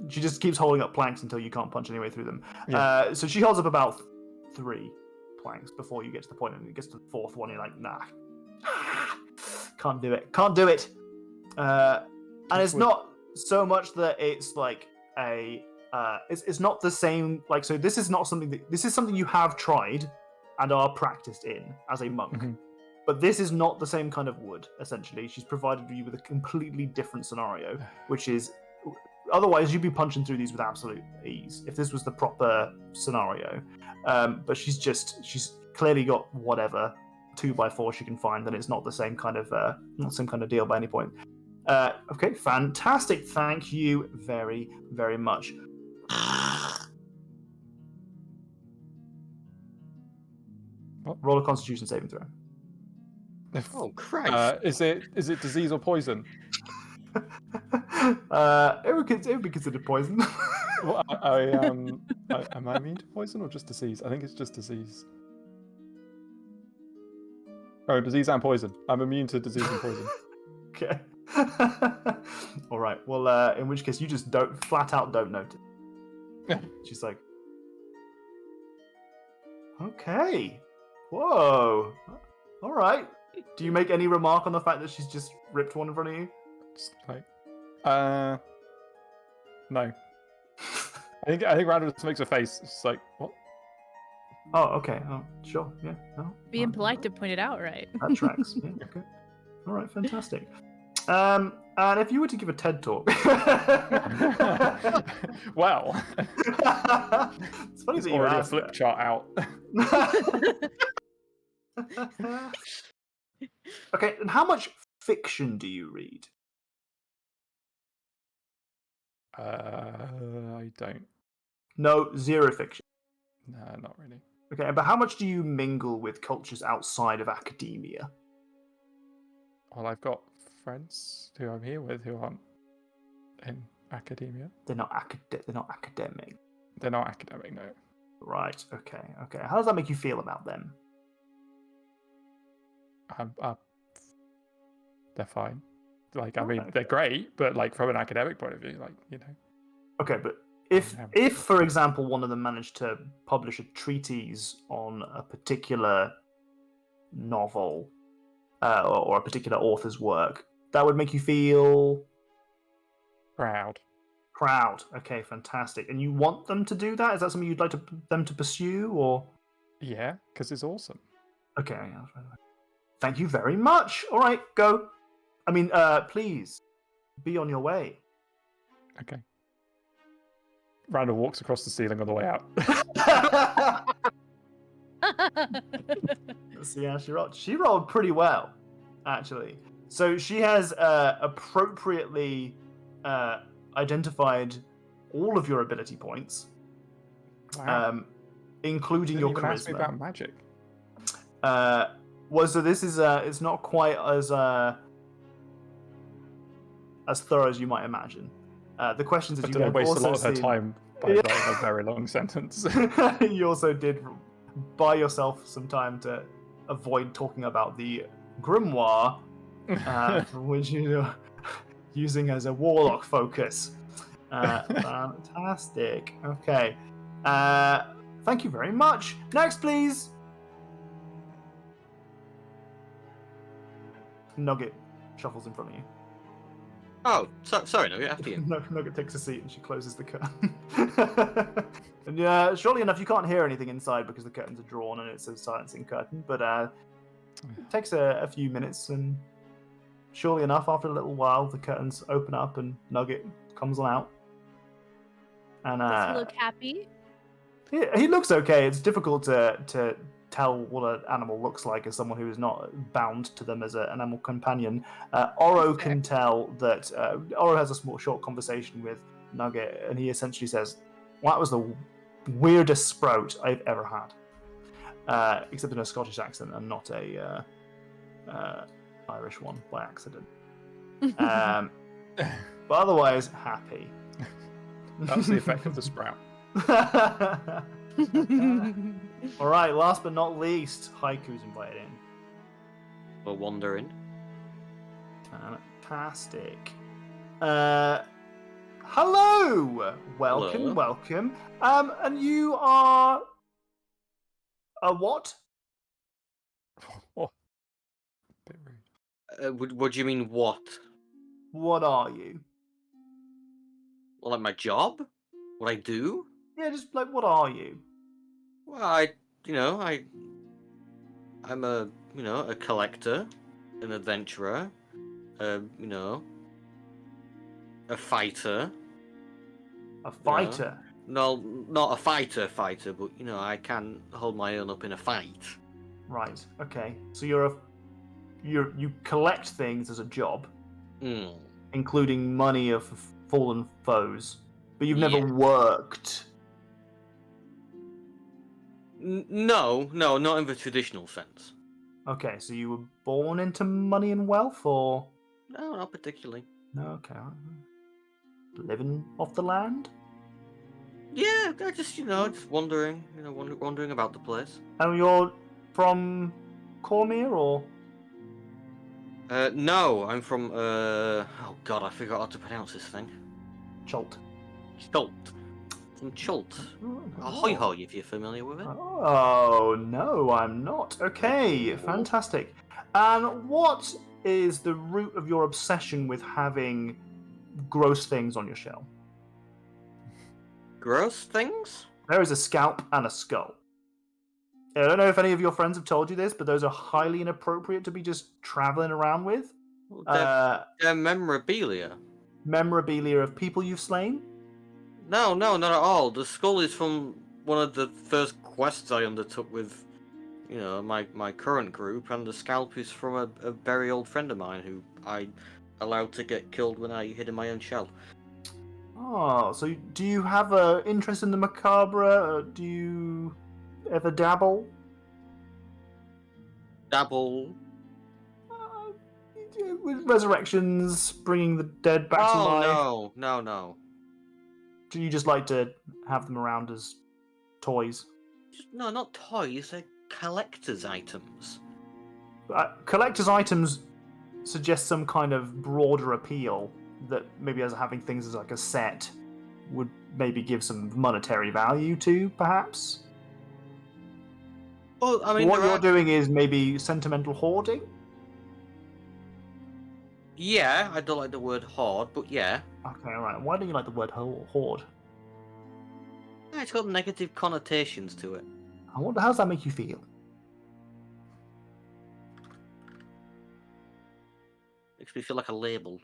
She just keeps holding up planks until you can't punch any way through them. Yeah. So she holds up about 3 planks before you get to the point, and it gets to the 4th one, you're like, nah. Can't do it. And it's not so much that it's like it's not the same, so this is not something this is something you have tried and are practiced in as a monk. Mm-hmm. But this is not the same kind of wood, essentially. She's provided you with a completely different scenario, which is, otherwise you'd be punching through these with absolute ease if this was the proper scenario. But she's clearly got whatever 2x4 she can find, and it's not the same kind of deal by any point. Okay, fantastic. Thank you very, very much. Roll a Constitution saving throw. Oh Christ! Is it disease or poison? It would be considered poison. Well, am I immune to poison or just disease? I think it's just disease. Oh, disease and poison. I'm immune to disease and poison. Okay. All right. Well, in which case you just flat out don't notice. She's like, okay. Whoa. All right. Do you make any remark on the fact that she's just ripped one in front of you? Just like, no. I think Randall just makes a face. It's like, what? Oh, okay. Oh, sure. Yeah. No. Being polite to point it out, right? That tracks. Yeah. Okay. All right. Fantastic. And if you were to give a TED talk, Well, it's funny there's that you already a asked flip that. chart out. Okay, and how much fiction do you read? I don't. No, zero fiction. No, not really. Okay, but how much do you mingle with cultures outside of academia? Well, I've got friends who I'm here with who aren't in academia. They're not academic. They're not academic, no. Right. Okay. How does that make you feel about them? They're fine. Like, I mean, Okay. they're great, but like from an academic point of view, like, Okay, but if, Yeah. for example, one of them managed to publish a treatise on a particular novel or a particular author's work, that would make you feel proud. proud. Okay, fantastic. And you want them to do that? Is that something you'd like them to pursue, or? Yeah, because it's awesome. Okay. Thank you very much. All right, go. I mean, please be on your way. Okay. Randall walks across the ceiling on the way out. Let's see how she rolled. She rolled pretty well, actually. So she has appropriately identified all of your ability points, Wow. including Didn't your even ask me charisma. about magic. Well, so this is it's not quite as thorough as you might imagine. The questions that But you did I have waste a also lot of her seen- time by Yeah. writing a very long sentence? You also did buy yourself some time to avoid talking about the grimoire, which you're using as a warlock focus. Fantastic. Okay. Thank you very much. Next, please. Nugget shuffles in front of you. Oh, sorry, no, after you. Nugget takes a seat and she closes the curtain. And yeah, surely enough, you can't hear anything inside because the curtains are drawn and it's a silencing curtain. But it takes a few minutes, and surely enough, after a little while, the curtains open up and Nugget comes on out. And Does he look happy? he looks okay. It's difficult to tell what an animal looks like as someone who is not bound to them as an animal companion. Oro can tell that Oro has a short conversation with Nugget, and he essentially says, well, that was the weirdest sprout I've ever had, except in a Scottish accent and not a Irish one by accident. But otherwise, happy. That's the effect of the sprout. All right, last but not least, Haiku's invited in. We're wandering. Fantastic. Hello! Welcome, Hello. welcome. And you are a what? Oh, bit rude. What do you mean, what? What are you? Well, like my job? What I do? Yeah, just like, what are you? Well, I'm a collector, an adventurer, a fighter. A fighter. No, not a fighter, but I can hold my own up in a fight. Right. Okay. So you collect things as a job, including money of fallen foes, but you've never Yeah. worked. No, not in the traditional sense. Okay, so you were born into money and wealth, or No, not particularly. no? Okay, living off the land. Yeah, I just wandering, wandering about the place. And you're from Cormier, or No, I'm from oh god, I forgot how to pronounce this thing. Chult? Stolt. From Chult. Ahoy hoy, if you're familiar with it. Oh, no, I'm not. Okay, fantastic. And what is the root of your obsession with having gross things on your shell? Gross things? There is a scalp and a skull. I don't know if any of your friends have told you this, but those are highly inappropriate to be just traveling around with. They're memorabilia. Memorabilia of people you've slain? No, not at all. The skull is from one of the first quests I undertook with, my current group, and the scalp is from a very old friend of mine who I allowed to get killed when I hid in my own shell. Oh, so do you have an interest in the macabre? Do you ever dabble? Dabble? With resurrections, bringing the dead back to life? Oh, no. Do you just like to have them around as toys? No, not toys. They're collector's items. Collector's items suggest some kind of broader appeal that maybe as having things as like a set would maybe give some monetary value to, perhaps? Well, I mean, what you're doing is maybe sentimental hoarding? Yeah, I don't like the word hoard, but yeah. Okay, alright. Why don't you like the word hoard? Yeah, it's got negative connotations to it. I wonder, how does that make you feel? Makes me feel like a label.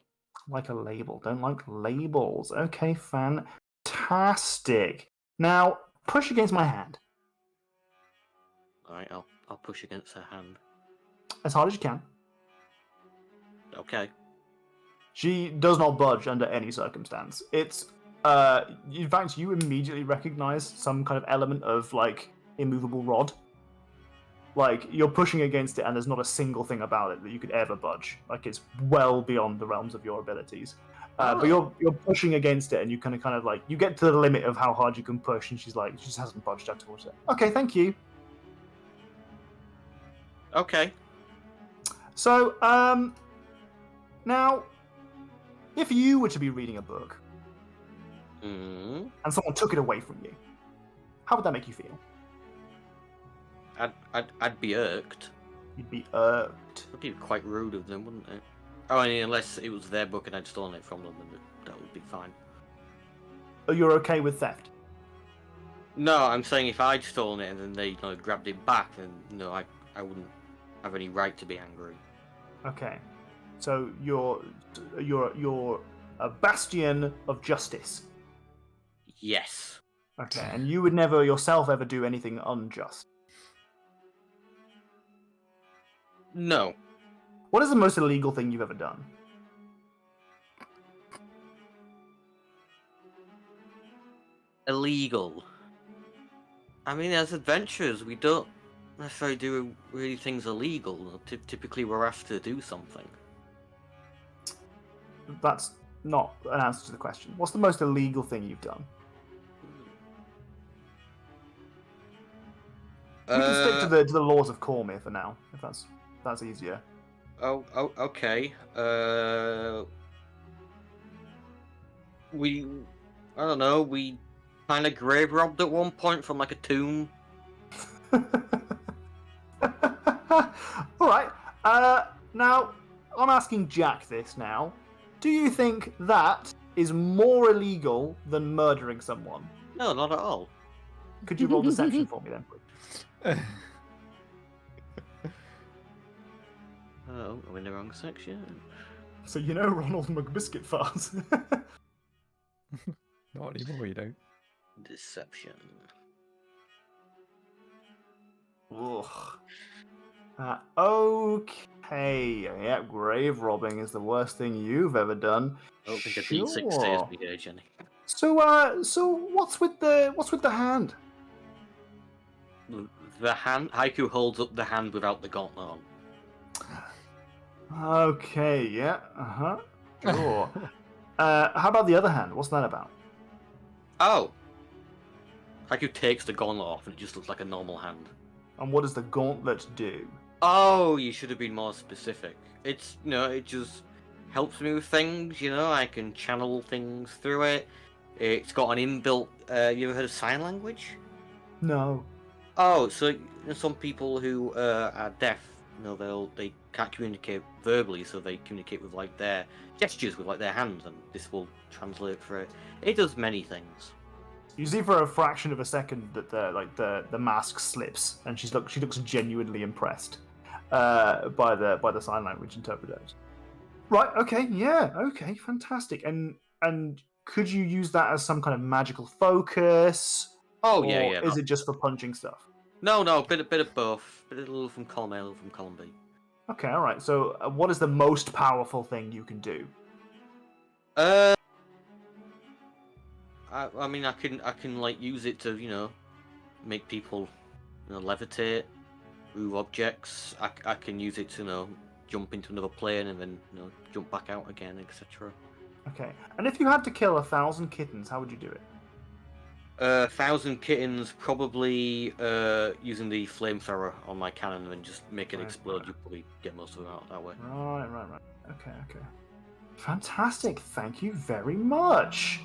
Like a label. Don't like labels. Okay, fantastic. Now, push against my hand. Alright, I'll push against her hand. As hard as you can. Okay. She does not budge under any circumstance. It's, in fact, you immediately recognize some kind of element of, like, immovable rod. Like, you're pushing against it and there's not a single thing about it that you could ever budge. Like, it's well beyond the realms of your abilities. But you're pushing against it and you kind of like, you get to the limit of how hard you can push and she's like, she just hasn't budged at all. Okay, thank you. Okay. So, now, if you were to be reading a book and someone took it away from you, how would that make you feel? I'd be irked. You'd be irked. It'd be quite rude of them, wouldn't it? Oh, I mean, unless it was their book and I'd stolen it from them, then that would be fine. Oh, you're okay with theft? No, I'm saying if I'd stolen it and then they grabbed it back, then I wouldn't have any right to be angry. Okay. So you're a bastion of justice. Yes. Okay, and you would never yourself ever do anything unjust. No. What is the most illegal thing you've ever done? Illegal. I mean, as adventurers, we don't necessarily do really things illegal. Typically, we're asked to do something. That's not an answer to the question. What's the most illegal thing you've done? We can stick to the laws of Cormyr for now, if that's easier. Oh, okay. I don't know, we kind of grave robbed at one point from like a tomb. Alright, now, I'm asking Jack this now. Do you think that is more illegal than murdering someone? No, not at all. Could you roll deception for me then, please? Oh, I'm in the wrong section. So you know Ronald McBiscuit farts. Not anymore, you don't. Deception. Ugh. Okay. Yeah, grave robbing is the worst thing you've ever done. I don't think a D6 stays me here, Jenny. So what's with the hand? The hand. Haiku holds up the hand without the gauntlet on. Okay, yeah, sure. How about the other hand? What's that about? Oh! Haiku takes the gauntlet off and it just looks like a normal hand. And what does the gauntlet do? Oh, you should have been more specific. It's, it just helps me with things, I can channel things through it. It's got an inbuilt. You ever heard of sign language? No. Oh, so some people who are deaf, they can't communicate verbally, so they communicate with like their gestures, with like their hands, and this will translate for it. It does many things. You see for a fraction of a second that the mask slips, and she looks genuinely impressed by the sign language interpreter. Right. Okay. Yeah. Okay. Fantastic. And could you use that as some kind of magical focus? Oh or yeah. Is it just for punching stuff? No, bit of both. Bit of a little from column A, a little from column B. Okay. All right. So, what is the most powerful thing you can do? I mean, I can like use it to make people levitate, move objects. I can use it to jump into another plane and then jump back out again, etc. Okay. And if you had to kill 1,000 kittens, how would you do it? 1,000 kittens, probably using the flamethrower on my cannon and just make it explode. You probably get most of them out that way. Right. Okay. Fantastic. Thank you very much.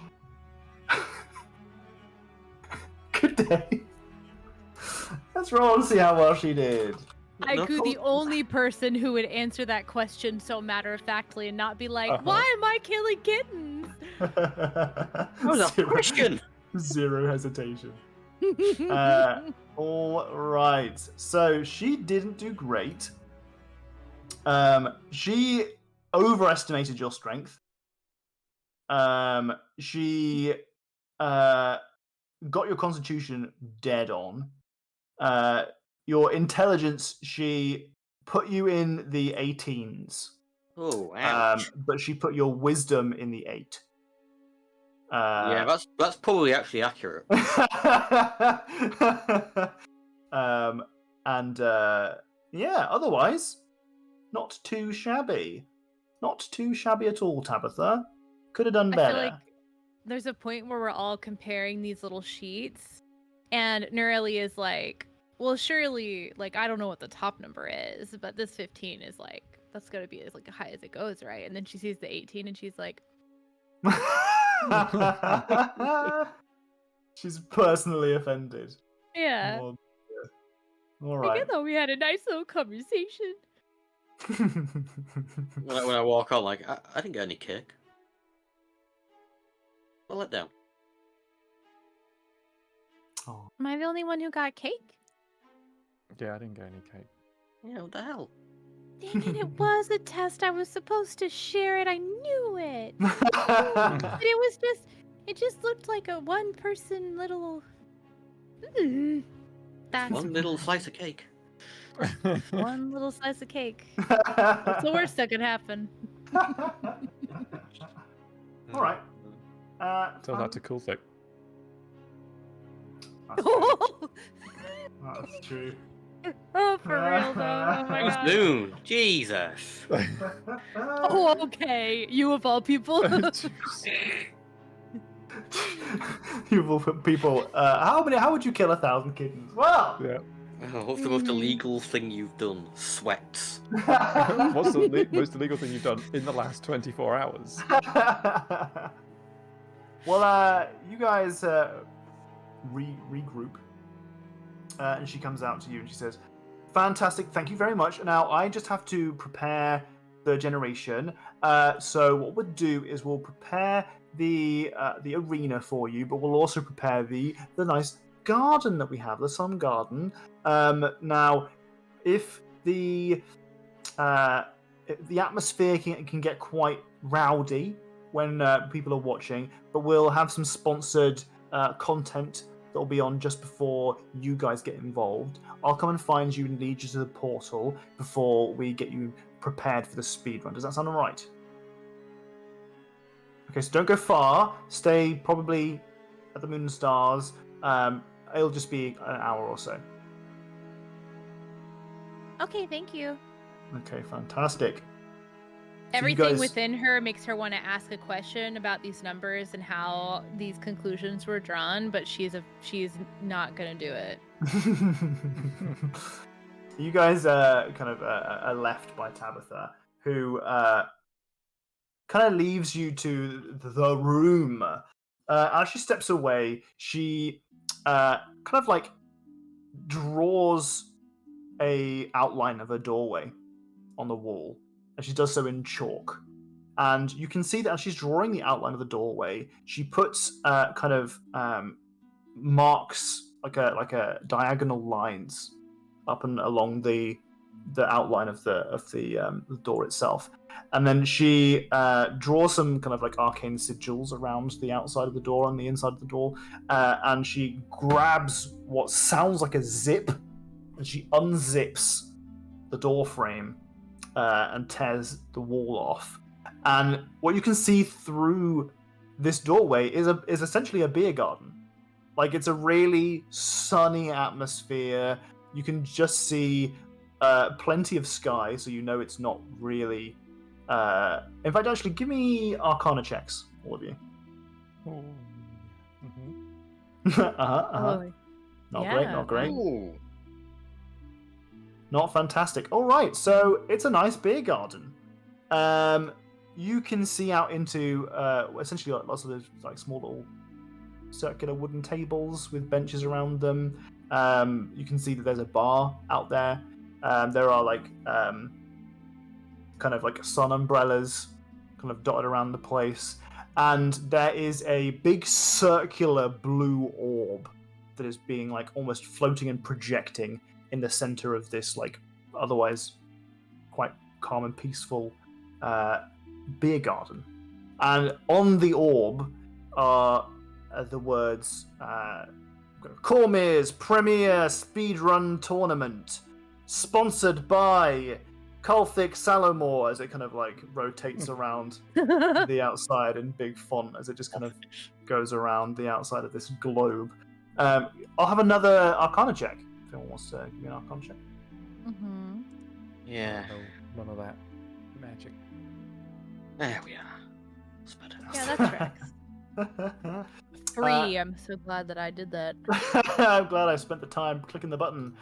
Good day. Let's roll and see how well she did. Haiku, the only person who would answer that question so matter-of-factly and not be like, why am I killing kittens? That was a question. Zero hesitation. All right. So she didn't do great. She overestimated your strength. She got your constitution dead on. Your intelligence, she put you in the 18s. Oh, ouch. But she put your wisdom in the 8. Yeah, that's probably actually accurate. Otherwise, not too shabby. Not too shabby at all, Tabitha. Could have done better. I feel like there's a point where we're all comparing these little sheets, and Nureli is like, well, surely, like, I don't know what the top number is, but this 15 is like, that's gonna be as high as it goes, right? And then she sees the 18 and she's like, she's personally offended. yeah. All right. I thought we had a nice little conversation. When I walk out, like, I didn't get any cake. Well, let down. Oh. Am I the only one who got cake? Yeah, I didn't get any cake. Yeah, what the hell? Dang it, it was a test. I was supposed to share it. I knew it. But it just looked like a one-person little... That's One little slice of cake. one little slice of cake. What's the worst that could happen? All right. Tell that to Cool Thick. That's true. Oh, for real though. Oh my god. Moon, Jesus. Oh, okay. You of all people. You people. How would you kill 1,000 kittens? Well. Yeah. Oh, what's the most illegal thing you've done? Sweats. What's the most illegal thing you've done in the last 24 hours? Well, you guys regroup, and she comes out to you and she says, "Fantastic, thank you very much. Now I just have to prepare the generation. So what we'll do is we'll prepare the arena for you, but we'll also prepare the nice garden that we have, the sun garden. Now, if the atmosphere can get quite rowdy when people are watching, but we'll have some sponsored content that will be on just before you guys get involved. I'll come and find you and lead you to the portal before we get you prepared for the speedrun. Does that sound alright? Okay, so don't go far. Stay probably at the Moon and Stars. It'll just be an hour or so. Okay, thank you. Okay, fantastic. Everything within her makes her want to ask a question about these numbers and how these conclusions were drawn, but she's not gonna do it. You guys are left by Tabitha, who kind of leaves you to the room As she steps away, she kind of like draws a outline of a doorway on the wall, and she does so in chalk. And you can see that as she's drawing the outline of the doorway, she puts kind of marks like a diagonal lines up and along the outline of the door itself, and then she draws some kind of like arcane sigils around the outside of the door and the inside of the door, and she grabs what sounds like a zip, and she unzips the door frame and tears the wall off. And what you can see through this doorway is essentially a beer garden. Like, it's a really sunny atmosphere. You can just see plenty of sky, so you know it's not really. In fact, actually, give me Arcana checks, all of you. Oh. Oh, Not yeah, great, not great. Ooh. Not fantastic. All right, so it's a nice beer garden. You can see out into essentially lots of those like small little circular wooden tables with benches around them. You can see that there's a bar out there. There are like kind of like sun umbrellas kind of dotted around the place. And there is a big circular blue orb that is being like almost floating and projecting in the center of this like otherwise quite calm and peaceful beer garden. And on the orb are the words Cormier's Premier Speedrun Tournament, sponsored by Colthic Salomore, as it kind of like rotates around the outside in big font as it just kind of goes around the outside of this globe. I'll have another Arcana check if anyone wants to give me an Arcana check. Mm-hmm. Yeah. No, none of that magic. There we are. That's better. Yeah, that tracks. 3. I'm so glad that I did that. I'm glad I spent the time clicking the button.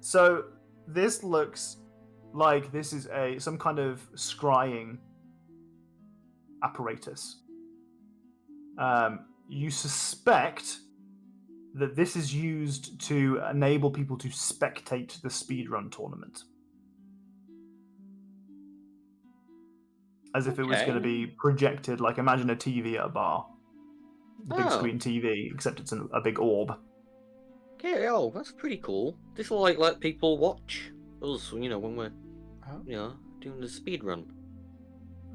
So this looks like this is some kind of scrying apparatus. You suspect that this is used to enable people to spectate the speedrun tournament. As if it was going to be projected, like imagine a TV at a bar. The big screen TV, except it's a big orb. Okay, that's pretty cool. This will like let people watch us, when we're, doing the speed run.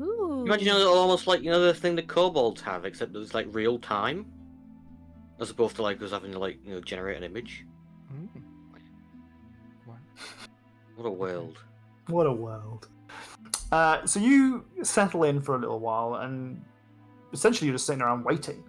Ooh. Imagine almost like the thing the kobolds have, except that it's like real time, as opposed to like us having to like generate an image. What a world! What a world! So you settle in for a little while, and essentially you're just sitting around waiting.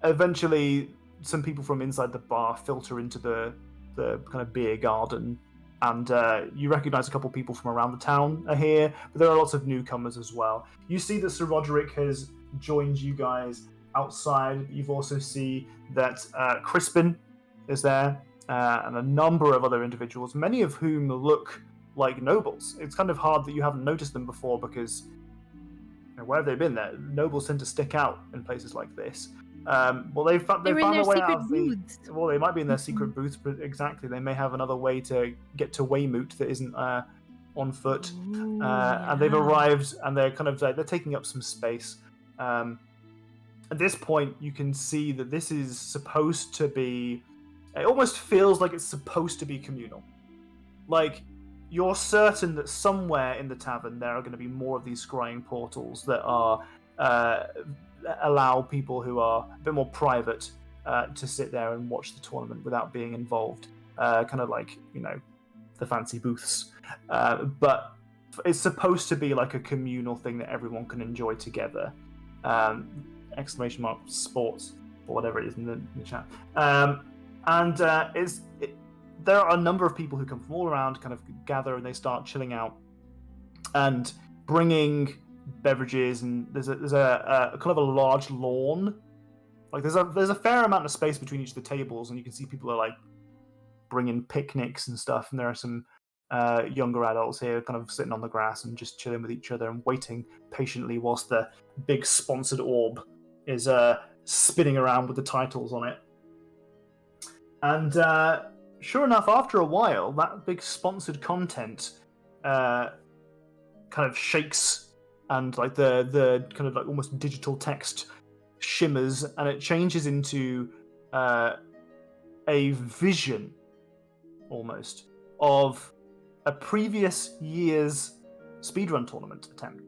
Eventually, some people from inside the bar filter into the kind of beer garden, and you recognize a couple people from around the town are here, but there are lots of newcomers as well. You see that Sir Roderick has joined you guys outside. You've also see that Crispin is there, and a number of other individuals, many of whom look like nobles. It's kind of hard that you haven't noticed them before because where have they been? There, nobles tend to stick out in places like this. Well, they found their way out of the. Well, they might be in their secret booths, but exactly, they may have another way to get to Weymouth that isn't on foot. And they've arrived, and they're kind of they're taking up some space. At this point, you can see that this is supposed to be. It almost feels like it's supposed to be communal. Like, you're certain that somewhere in the tavern there are going to be more of these scrying portals that are allow people who are a bit more private to sit there and watch the tournament without being involved, kind of like the fancy booths. But it's supposed to be like a communal thing that everyone can enjoy together. Exclamation mark sports or whatever it is in the chat. There are a number of people who come from all around, kind of gather, and they start chilling out and bringing beverages. And there's a kind of a large lawn. Like there's a fair amount of space between each of the tables, and you can see people are like bringing picnics and stuff. And there are some younger adults here, kind of sitting on the grass and just chilling with each other and waiting patiently whilst the big sponsored orb is spinning around with the titles on it. And sure enough, after a while, that big sponsored content kind of shakes, and like the kind of like almost digital text shimmers, and it changes into a vision almost of a previous year's speedrun tournament attempt.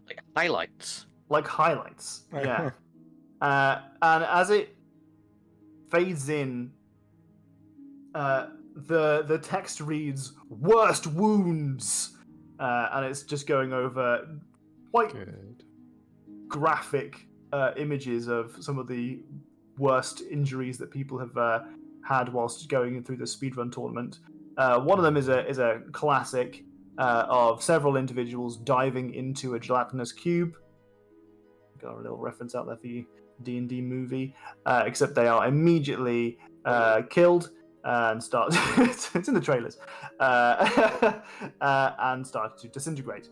Like highlights. Like highlights, yeah. And as it fades in, the text reads "worst wounds," and it's just going over quite Good. graphic images of some of the worst injuries that people have had whilst going through the speedrun tournament. One of them is a classic of several individuals diving into a gelatinous cube. Got a little reference out there for you, D&D movie. Except they are immediately killed and start. It's in the trailers, and start to disintegrate.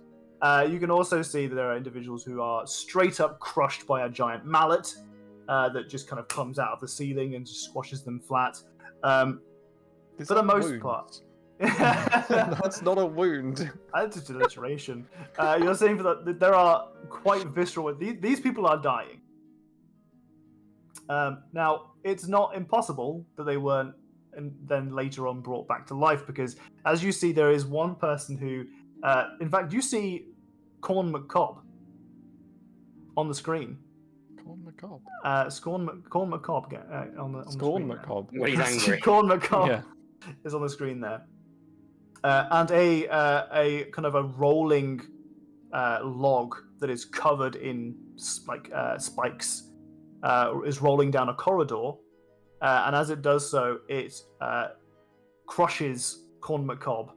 You can also see that there are individuals who are straight up crushed by a giant mallet that just kind of comes out of the ceiling and just squashes them flat. For the most part. That's not a wound. That's just alliteration. You're saying that there are quite visceral. These people are dying. Now, it's not impossible that they weren't, and then later on brought back to life, because as you see, there is one person who, in fact, you see Corn McCobb on the screen. Corn McCobb. Corn McCobb on the Scorn screen McCobb. When he's angry. Corn McCobb Yeah. is on the screen there. And a kind of a rolling log that is covered in spikes is rolling down a corridor, and as it does so, it crushes Corn McCobb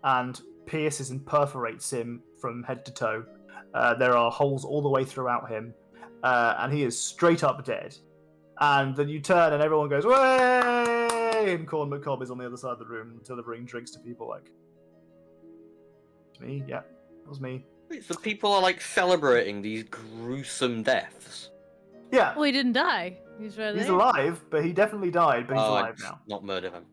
and pierces and perforates him from head to toe. There are holes all the way throughout him, and he is straight up dead. And then you turn and everyone goes, "Way!" And Corn McCobb is on the other side of the room delivering drinks to people like, "It's me, yeah, it was me." Wait, so people are like celebrating these gruesome deaths. Yeah, Well, he didn't die. He's right he's there. alive, but he definitely died, but he's alive it's now. not murder him.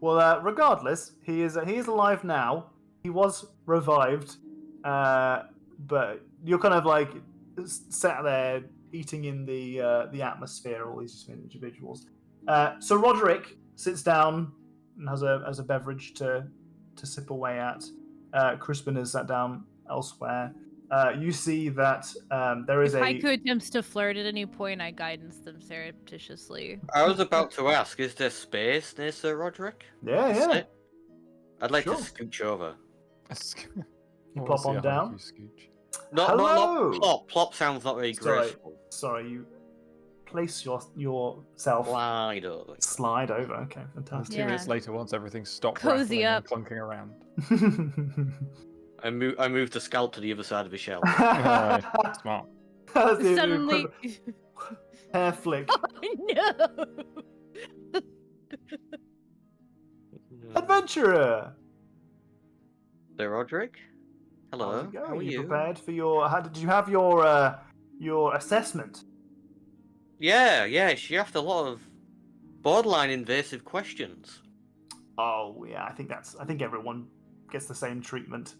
Well, regardless, he is alive now. He was revived, but you're kind of like sat there eating in the atmosphere. All these individuals. So Roderick sits down and has a beverage to sip away at. Crispin has sat down elsewhere. You see that there is If a. Haiku attempts to flirt at any point, I guidance them surreptitiously. I was about to ask, is there space near Sir Roderick? Yeah. I'd like Sure. to scooch over. You pop on down. Not Hello! plop. Plop sounds not very graceful. Sorry, you place yourself. Slide over. Okay, fantastic. 2 Yeah. minutes later, once everything's stopped Cozy rattling up. and clunking around. I move the scalp to the other side of his shell. Alright, smart. That's the Suddenly, hair flick. oh, no. Adventurer. Sir Roderick? Hello. How's it going? How are you? Prepared for your? How did you have your assessment? Yeah. She asked a lot of borderline invasive questions. Oh yeah, I think everyone gets the same treatment.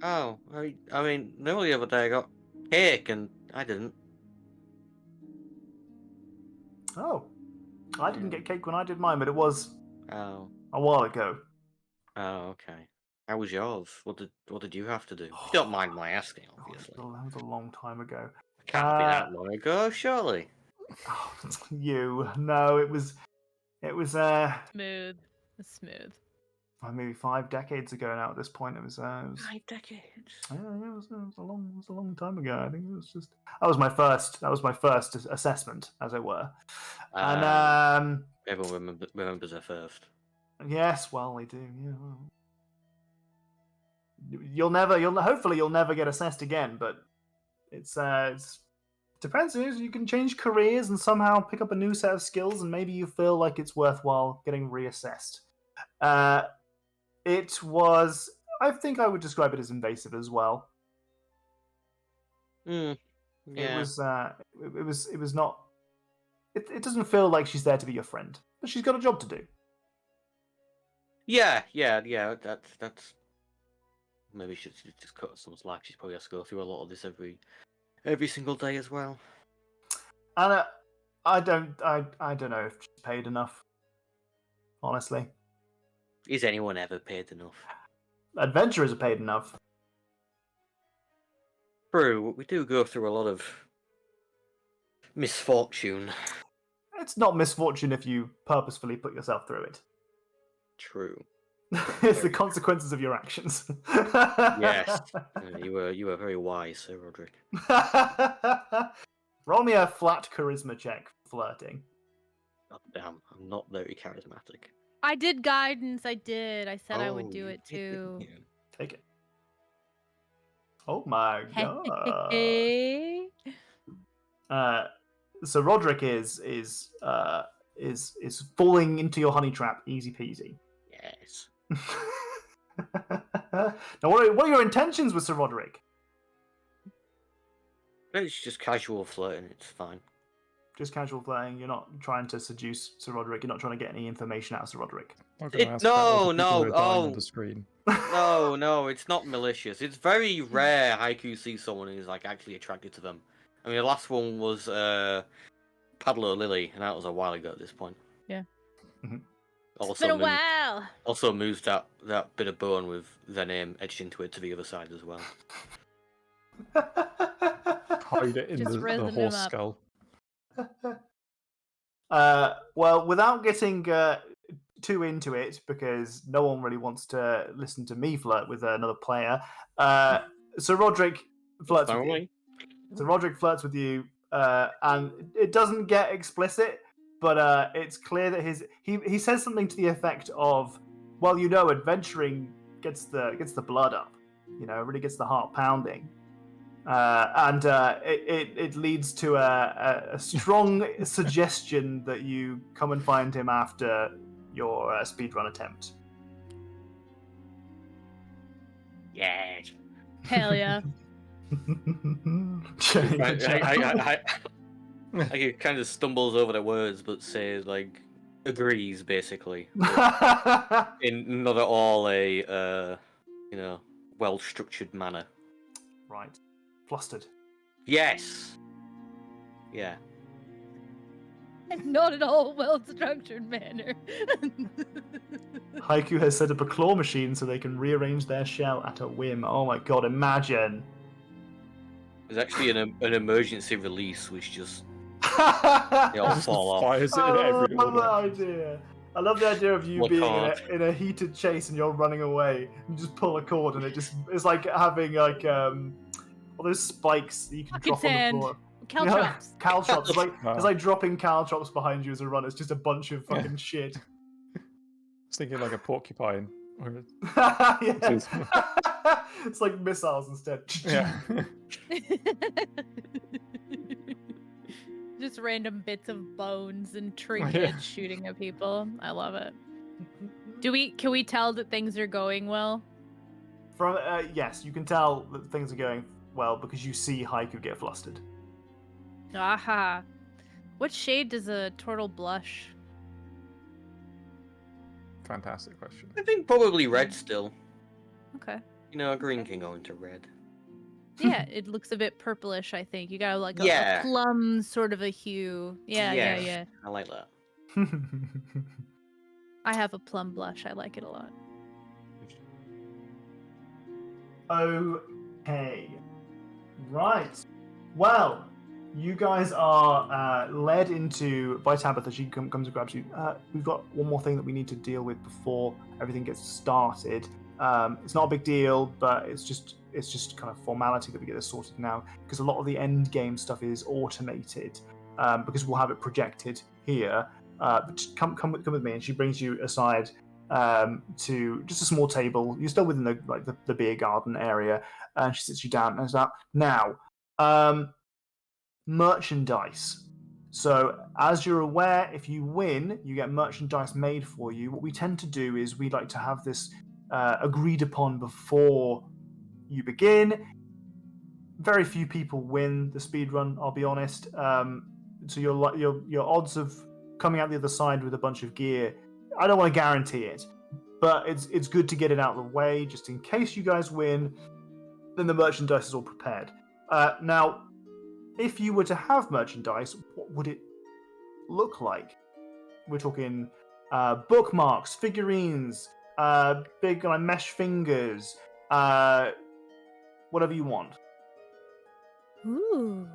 Oh, I mean, no, the other day I got cake and I didn't. Oh, I didn't get cake when I did mine, but it was Oh, a while ago. okay. How was yours? What did you have to do? If you don't mind my asking, obviously. Oh, that was a long time ago. It can't be that long ago, surely. Oh, no, it was Smooth. Smooth. maybe 5 decades ago now. At this point, it was 5 decades. yeah, it was a long time ago. I think it was just that was my first assessment, as it were. And Everyone remembers her first. yes, well, they do. Yeah, well. Hopefully you'll never get assessed again, but it's depends. You can change careers and somehow pick up a new set of skills, and maybe you feel like it's worthwhile getting reassessed. It was I think I would describe it as invasive as well. Yeah. It was not. It doesn't feel like she's there to be your friend, but she's got a job to do. Yeah. That's. Maybe she should just cut some slack. She's probably has to go through a lot of this every single day as well. And I don't know if she's paid enough. Honestly, Is anyone ever paid enough? adventurers are paid enough. True, we do go through a lot of misfortune. It's not misfortune if you purposefully put yourself through it. True. It's the consequences of your actions. Yes. You were very wise, Sir Roderick. Roll me a flat charisma check for flirting. God damn, I'm not very charismatic. I did guidance. I did. I said I would do you it did, too. didn't you? Take it. Oh my god. Hey. So Roderick is falling into your honey trap, easy peasy. Yes. Now, what are your intentions with Sir Roderick? It's just casual flirting, it's fine. Just casual playing. You're not trying to seduce Sir Roderick. You're not trying to get any information out of Sir Roderick. I'm not gonna ask no, about all the people no, who are dying oh. on the screen. No, it's not malicious. It's very rare Haiku sees someone who's like actually attracted to them. I mean, the last one was Padlo Lily, and that was a while ago at this point. Yeah. Mhm. It's been a while. Also moves that bit of bone with their name etched into it to the other side as well. Hide it in Just the rhythm horse him up. skull. Well, without getting too into it, because no one really wants to listen to me flirt with another player, Sir Roderick flirts with you. So Roderick flirts with you, and it doesn't get explicit, but it's clear that he says something to the effect of, "Well, adventuring gets the blood up, really gets the heart pounding." And it leads to a strong suggestion that you come and find him after your speedrun attempt. Yes. Hell yeah. He kind of stumbles over the words, but says like agrees basically, in not at all a well structured manner. Right. Flustered. Yes. Yeah. Not at all well-structured manner. Haiku has set up a claw machine so they can rearrange their shell at a whim. Oh my god, imagine. There's actually an emergency release which just they all Just fall off. fires it in every love that direction. idea. I love the idea of you Look being hard. in a heated chase and you're running away. You just pull a cord and it's like having like all those spikes that you can Fucking drop on the sand. floor. Caltrops. Caltrops. It's like Wow. dropping caltrops behind you as a runner. It's just a bunch of fucking shit. I was thinking like a porcupine. Or Yeah. It's- It's like missiles instead. yeah. Just random bits of bones and trinkets shooting at people. I love it. Can we tell that things are going well? From yes, you can tell that things are going well because you see Haiku get flustered. Aha. What shade does a turtle blush? Fantastic question. I think probably red still. Okay. Green can go into red. Yeah, it looks a bit purplish, I think. You got like a Yeah. plum sort of a hue. Yeah. I like that. I have a plum blush. I like it a lot. Okay. Right. Well, you guys are led into by Tabitha. She comes and grabs you. We've got one more thing that we need to deal with before everything gets started. It's not a big deal, but it's just kind of formality that we get this sorted now because a lot of the end game stuff is automated because we'll have it projected here. But just come with me, and she brings you aside to just a small table. You're still within the beer garden area, and she sits you down and says, "Now, merchandise. So, as you're aware, if you win, you get merchandise made for you. What we tend to do is we like to have this agreed upon before you begin. Very few people win the speedrun, I'll be honest. So your odds of coming out the other side with a bunch of gear, I don't want to guarantee it, but it's good to get it out of the way, just in case you guys win. Then the merchandise is all prepared. Now, if you were to have merchandise, what would it look like? We're talking bookmarks, figurines, big mesh fingers, whatever you want. Ooh.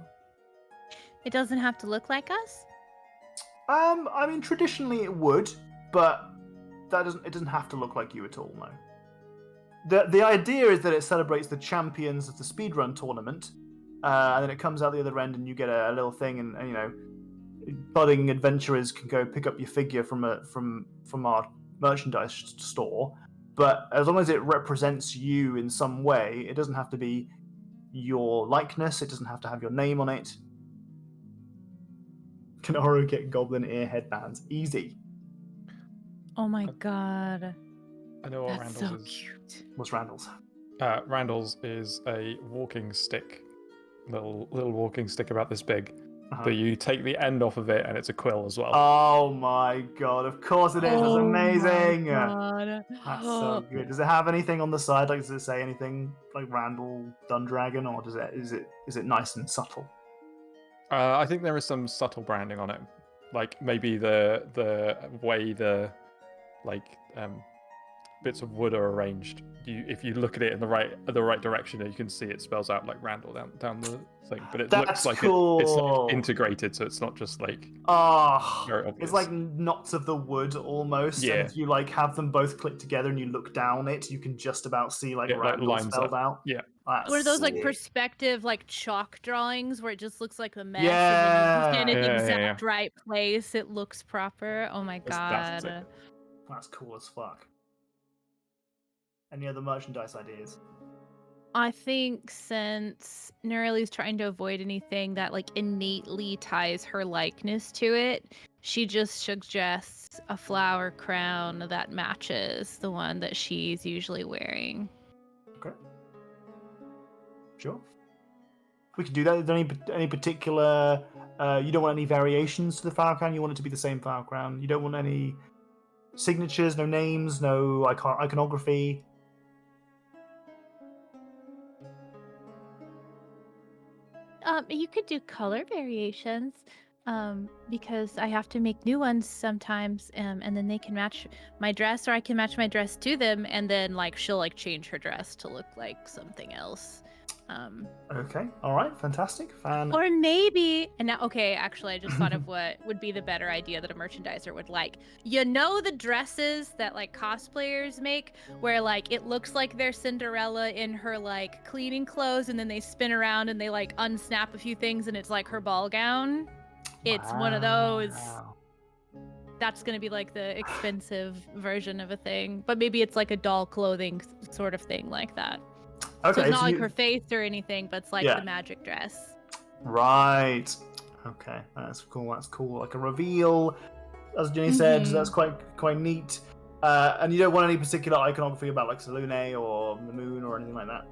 It doesn't have to look like us? I mean, traditionally it would, but it doesn't have to look like you at all, no. The idea is that it celebrates the champions of the speedrun tournament, and then it comes out the other end and you get a little thing, and you know, budding adventurers can go pick up your figure from our merchandise store. But as long as it represents you in some way, it doesn't have to be your likeness, it doesn't have to have your name on it. Can Oro get goblin ear headbands? Easy. Oh my god. I know what That's Randall's so is. cute. What's Randall's? Randall's is a walking stick, little walking stick about this big. But you take the end off of it, and it's a quill as well. Oh my god! Of course it is. That's amazing. My god. That's so good. Does it have anything on the side? Like, does it say anything like Randall Dundragon, or is it nice and subtle? I think there is some subtle branding on it, like maybe the way the bits of wood are arranged. If you look at it in the right direction, you can see it spells out like Randall down the thing. But it looks like it's like integrated, so it's not just like it's like knots of the wood almost. Yeah. And if you like have them both clicked together and you look down it, you can just about see like Randall lines spelled up. out. Yeah. That's What are those like sick. perspective like chalk drawings where it just looks like a mess Yeah. and then you stand at the Yeah, exact right place, it looks proper. Oh my That's god. That's cool as fuck. Any other merchandise ideas? I think since Nerly's trying to avoid anything that like innately ties her likeness to it, she just suggests a flower crown that matches the one that she's usually wearing. Okay. Sure. We can do that. Is there any particular? You don't want any variations to the flower crown. You want it to be the same flower crown. You don't want any signatures, no names, no iconography. You could do color variations, because I have to make new ones sometimes, and then they can match my dress, or I can match my dress to them, and then like she'll like change her dress to look like something else. Okay. All right. Fantastic. Or maybe, and now, okay, actually, I just thought of what would be the better idea that a merchandiser would like. You know the dresses that like cosplayers make, where like it looks like they're Cinderella in her like cleaning clothes, and then they spin around and they like unsnap a few things, and it's like her ball gown. It's one of those. That's gonna be like the expensive version of a thing, but maybe it's like a doll clothing sort of thing like that. Okay. So it's not like her face or anything, but it's like Yeah. the magic dress. Right. Okay. That's cool. That's cool. Like a reveal, as Jenny said. Mhm. That's quite neat. And you don't want any particular iconography about like Salune or the moon or anything like that.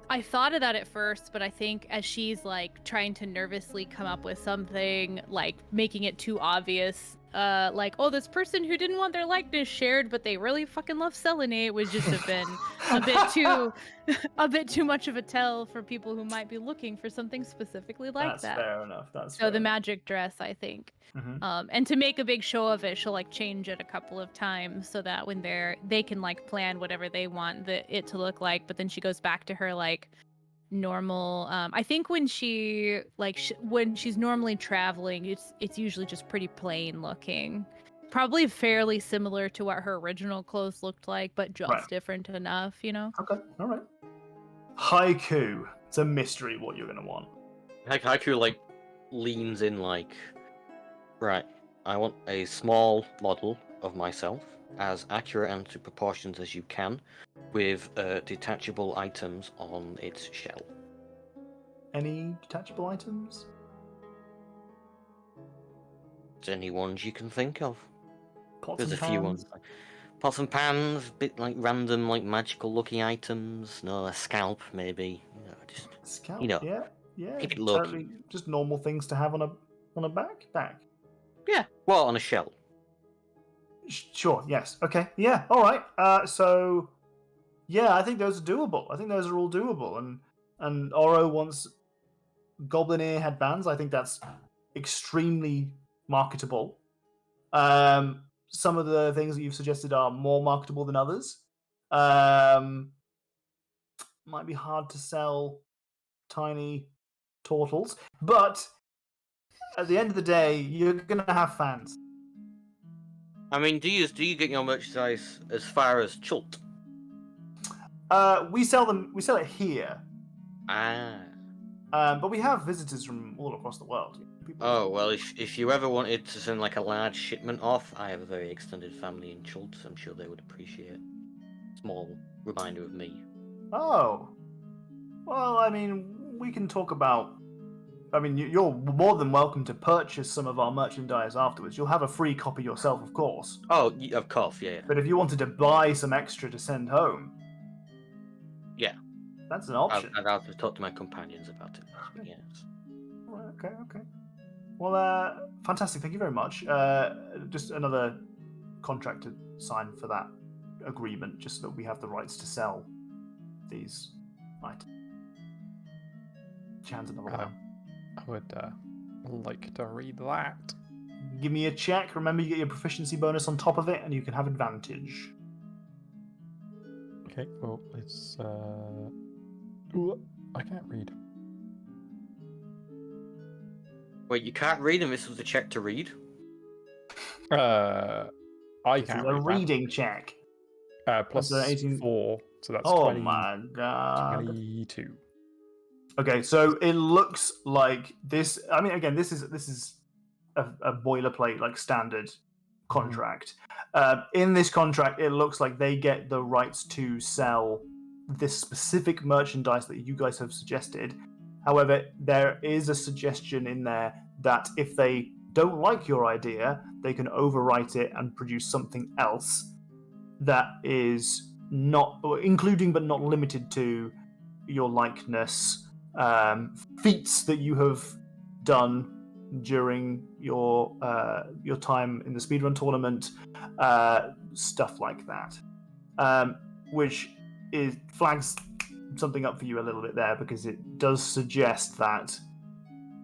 I thought of that at first, but I think as she's like trying to nervously come up with something, like making it too obvious, like, oh, this person who didn't want their likeness shared, but they really fucking love Selenate, would just have been a bit too much of a tell for people who might be looking for something specifically like That's that. fair enough. That's So the magic dress, I think. And to make a big show of it, she'll like change it a couple of times so that when they can like plan whatever they want it to look like, but then she goes back to her like normal. I think when she like when she's normally traveling, it's usually just pretty plain looking, probably fairly similar to what her original clothes looked like, but just different enough, you know. Okay. All right. Haiku. It's a mystery what you're gonna want. Haiku like leans in like, right, I want a small model of myself, as accurate and to proportions as you can, with detachable items on its shell. Any detachable items? Is there any ones you can think of? Pots There's and a few pans? ones. Pots and pans, bit like random, like magical looking items. No, a scalp maybe. Just Scalp, you know, yeah, keep it low totally, just normal things to have on a backpack. Yeah, well, on a shell. Sure, yes, okay, yeah, all right. So, yeah, I think those are doable. I think those are all doable. And Oro wants goblin ear headbands. I think that's extremely marketable. Some of the things that you've suggested are more marketable than others. Might be hard to sell tiny turtles, but at the end of the day, you're gonna have fans. I mean, do you get your merchandise as far as Chult? We sell them. We sell it here, Ah. but we have visitors from all across the world. People Oh well, if you ever wanted to send like a large shipment off, I have a very extended family in Chult. I'm sure they would appreciate it. Small reminder of me. Oh, well, I mean, we can talk about. I mean, you're more than welcome to purchase some of our merchandise afterwards. You'll have a free copy yourself, of course. Oh, of course, yeah. But if you wanted to buy some extra to send home, Yeah, that's an option. I'd have to talk to my companions about it. Yes. Okay. Well, fantastic. Thank you very much. Just another contract to sign for that agreement, just so that we have the rights to sell these items. Chan's another one. I would like to read that. Give me a check. Remember, you get your proficiency bonus on top of it, and you can have advantage. Okay, well, it's... Ooh, I can't read. Wait, you can't read, and this was a check to read? I This can't is a read reading check. Plus That's 18... 4, so that's Oh 20, my god. 22. Okay, so it looks like this. I mean, again, this is a boilerplate, like standard contract. In this contract, it looks like they get the rights to sell this specific merchandise that you guys have suggested. However, there is a suggestion in there that if they don't like your idea, they can overwrite it and produce something else that is not, including but not limited to, your likeness, feats that you have done during your time in the speedrun tournament, stuff like that, which flags something up for you a little bit there, because it does suggest that,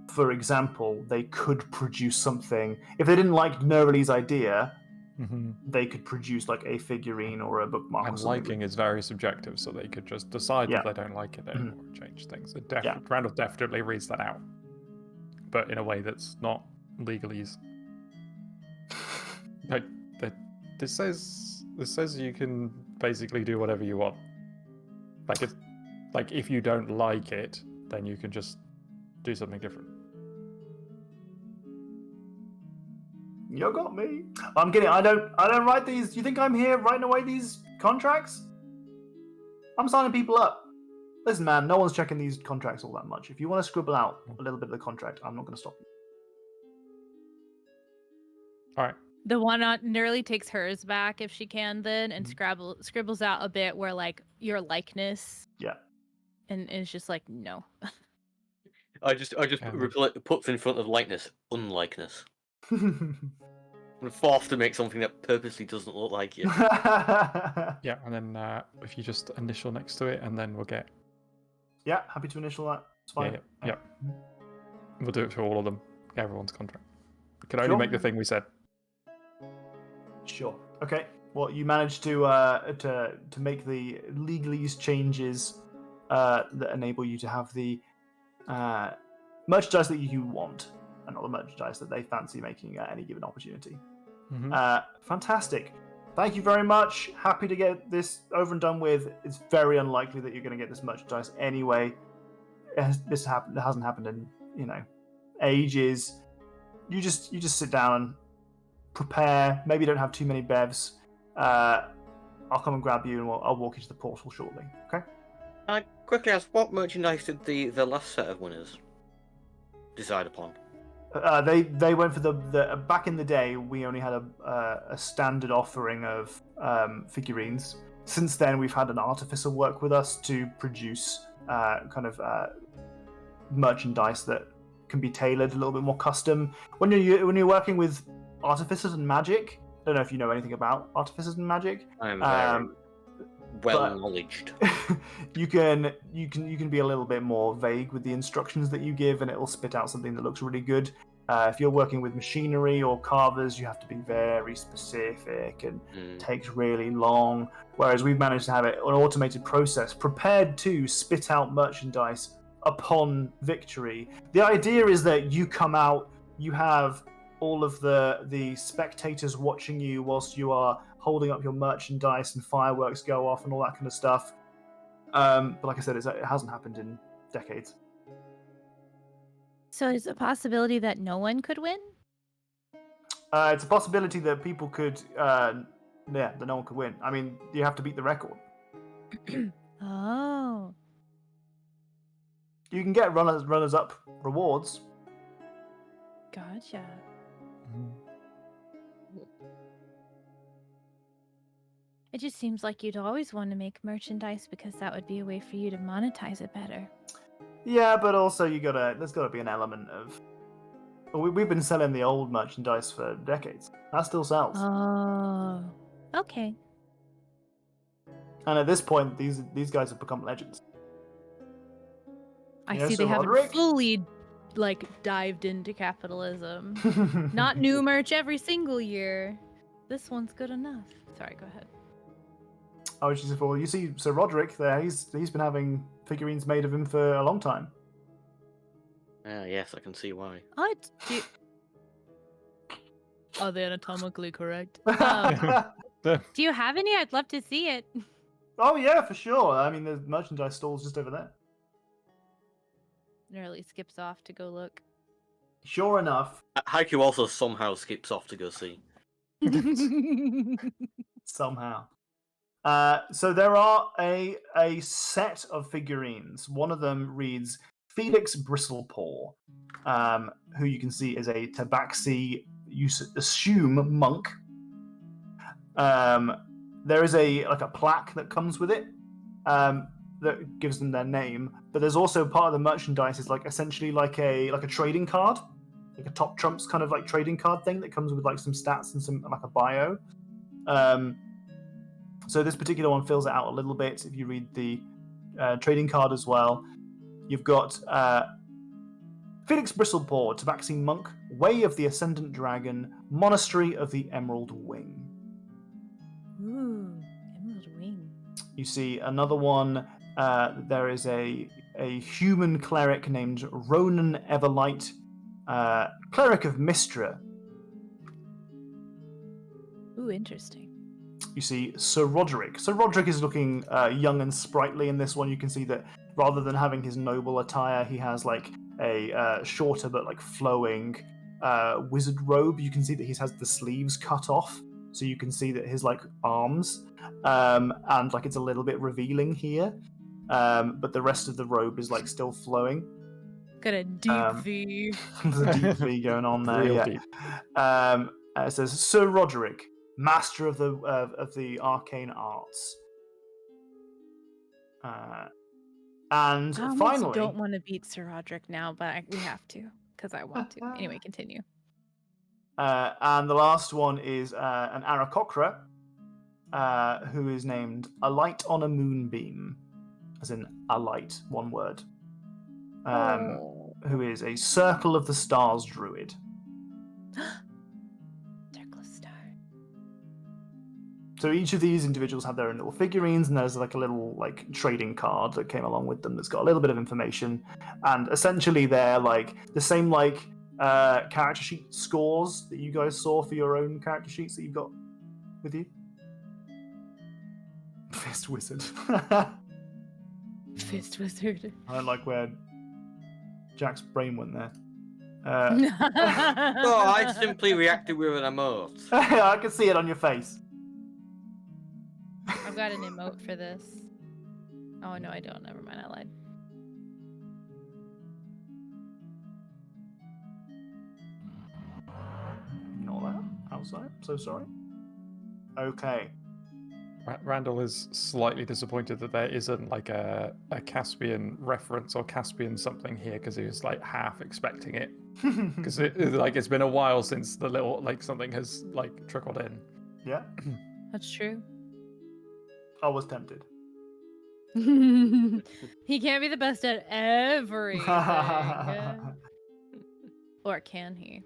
for example, they could produce something if they didn't like Nerali's idea. They could produce like a figurine or a bookmark. And or something. liking is very subjective, so they could just decide Yeah. if they don't like it anymore and change things. Yeah. Randall definitely reads that out, but in a way that's not legalese. Like this says you can basically do whatever you want. Like if you don't like it, then you can just do something different. You got me. I'm kidding. I don't write these. You think I'm here writing away these contracts? I'm signing people up. Listen, man, no one's checking these contracts all that much. If you want to scribble out a little bit of the contract, I'm not going to stop you. All right. The one on Nerly takes hers back if she can, then, and scribbles out a bit where like your likeness. Yeah. And it's just like no. I just puts in front of likeness, unlikeness. I'm forced to make something that purposely doesn't look like you. Yeah, and then if you just initial next to it, and then we'll get. Yeah, happy to initial that. It's fine. Yeah. We'll do it for all of them. Everyone's contract. We can only make the thing we said. Sure. Okay. Well, you managed to make the legalese changes that enable you to have the merchandise that you want, and not the merchandise that they fancy making at any given opportunity. Fantastic. Thank you very much. Happy to get this over and done with. It's very unlikely that you're going to get this merchandise anyway. It hasn't happened in ages. You just sit down and prepare. Maybe you don't have too many bevs. I'll come and grab you, and I'll walk you to the portal shortly. Okay. I quickly ask, what merchandise did the last set of winners decide upon? They went for the back in the day. We only had a standard offering of figurines. Since then, we've had an artificer work with us to produce merchandise that can be tailored a little bit more custom. When you're working with artificers and magic, I don't know if you know anything about artificers and magic. I am very well knowledged. you can be a little bit more vague with the instructions that you give, and it'll spit out something that looks really good. If you're working with machinery or carvers, you have to be very specific and takes really long. Whereas we've managed to have an automated process prepared to spit out merchandise upon victory. The idea is that you come out, you have all of the spectators watching you whilst you are holding up your merchandise and fireworks go off and all that kind of stuff. But like I said, it hasn't happened in decades. So is it a possibility that no one could win? It's a possibility that people could, that no one could win. I mean, you have to beat the record. Oh. You can get runners-up rewards. Gotcha. It just seems like you'd always want to make merchandise because that would be a way for you to monetize it better. Yeah, but also there's gotta be an element of. We've been selling the old merchandise for decades. That still sells. Oh. Okay. And at this point, these guys have become legends. I Yeah, see so they haven't Roderick? fully dived into capitalism. Not new merch every single year. This one's good enough. Sorry, go ahead. Oh, she's well, you see, Sir Roderick there. He's been having figurines made of him for a long time. Yes, I can see why. Are they anatomically correct? The- Do you have any? I'd love to see it. Oh yeah, for sure. I mean, the merchandise stall's just over there. Nearly skips off to go look. Sure enough, Haiku also somehow skips off to go see. somehow. So there are a set of figurines. One of them reads Felix Bristlepaw, who you can see is a Tabaxi, you assume, monk. There is a plaque that comes with it that gives them their name, but there's also part of the merchandise is essentially like a trading card, like a top trumps kind of trading card thing that comes with some stats and some a bio. So this particular one fills it out a little bit. If you read the trading card as well, you've got Felix Bristlepaw, Tabaxi Monk, Way of the Ascendant Dragon, Monastery of the Emerald Wing. Ooh, Emerald Wing. You see another one. There is a human cleric named Ronan Everlight, cleric of Mistra. Ooh, interesting. You see Sir Roderick. Sir Roderick is looking young and sprightly in this one. You can see that rather than having his noble attire, he has a shorter but flowing wizard robe. You can see that he has the sleeves cut off, so you can see that his arms and it's a little bit revealing here. But the rest of the robe is still flowing. Got a deep V. There's a deep V going on there. Real Yeah. deep. It says Sir Roderick, master of the arcane arts. And I finally, don't want to beat Sir Roderick now, but we have to because I want to. Anyway, continue. and the last one is an Aarakocra, who is named A Light on a Moonbeam, as in a light, one word. Who is a Circle of the Stars druid. Circle of Star. So each of these individuals have their own little figurines, and there's a little trading card that came along with them that's got a little bit of information, and essentially they're the same character sheet scores that you guys saw for your own character sheets that you've got with you. Fist Wizard. Fist Wizard. I don't like where Jack's brain went there. Oh, I simply reacted with an emote. I can see it on your face. I've got an emote for this. Oh no, I don't. Never mind, I lied. outside. So sorry. Okay. Randall is slightly disappointed that there isn't like a Caspian reference or Caspian something here because he was like half expecting it. Because it's been a while since the little like something has like trickled in. Yeah, That's true. I was tempted. He can't be the best at everything. Or can he?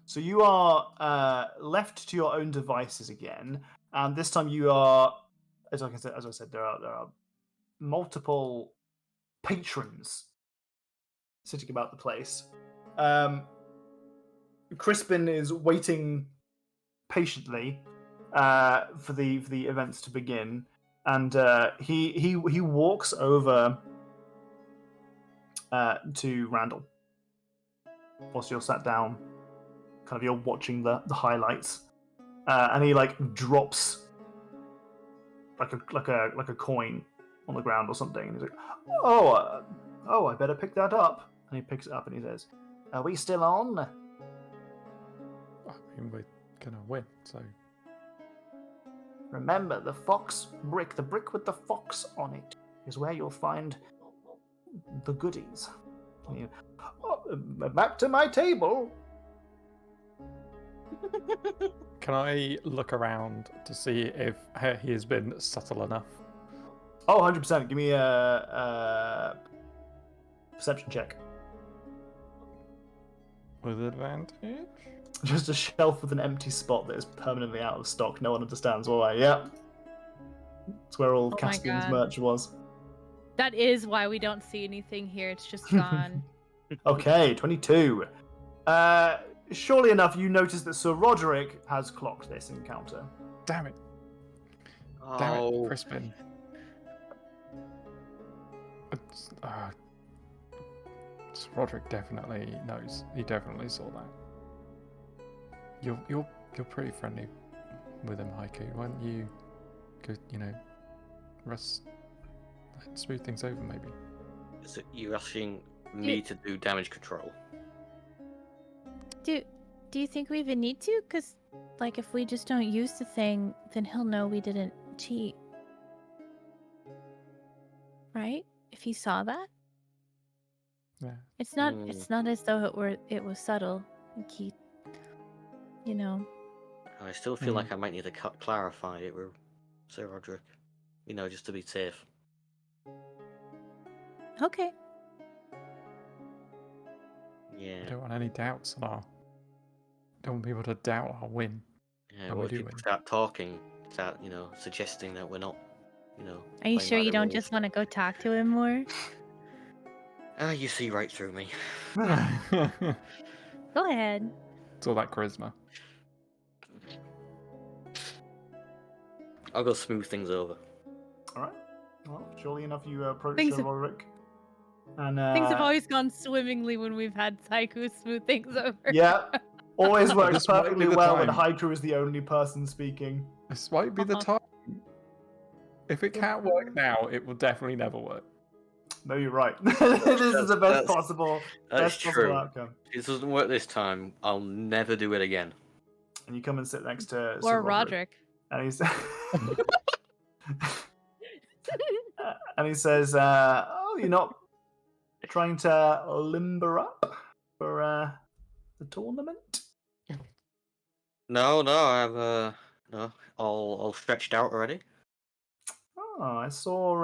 So you are left to your own devices again, and this time you are, as I said, there are multiple patrons sitting about the place. Crispin is waiting patiently for the events to begin, and he walks over to Randall whilst you're sat down. Kind of, you're watching the highlights, and he like drops like a coin on the ground or something, and he's like, "Oh, I better pick that up." And he picks it up and he says, "Are we still on?" I mean, we're gonna win, so. Remember, the brick with the fox on it, is where you'll find the goodies. Back to my table. Can I look around to see if he has been subtle enough? Oh, 100%. Give me a perception check. With advantage? Just a shelf with an empty spot that is permanently out of stock. No one understands why. Yeah. It's where all Oh my Caspian's God. merch was. That is why we don't see anything here. It's just gone. Okay, 22. Surely enough, you notice that Sir Roderick has clocked this encounter. Damn it. Oh, Damn it, Crispin. Roderick definitely knows. He definitely saw that. You're pretty friendly with him, Haiku. Why don't you go, smooth things over maybe? Is it you asking me to do damage control? Do you think we even need to? Because, like, if we just don't use the thing, then he'll know we didn't cheat. Right? If he saw that? Yeah. It's not as though it was subtle. Like he, I still feel like I might need to clarify it with Sir Roderick. Just to be safe. Okay. Yeah. I don't want any doubts on our. Don't want people to doubt our win. Yeah, what if people start talking, suggesting that we're not, Are you playing sure by you the don't rules? just want to go talk to him more? You see right through me. Go ahead. It's all that charisma. I'll go smooth things over. All right. Well, surely enough, you approach Things Sir have- Roderick. And, Things have always gone swimmingly when we've had Haiku smooth things over. Yeah. Always works This might be perfectly the well when time. Haiku is the only person speaking. This might be the time. If it can't work now, it will definitely never work. No, you're right. This is the best possible true. outcome. If it doesn't work this time, I'll never do it again. And you come and sit next to Or Sir Roderick. And he's and he says, "Oh, you're not trying to limber up for the tournament?" No, I've all stretched out already. Oh, I saw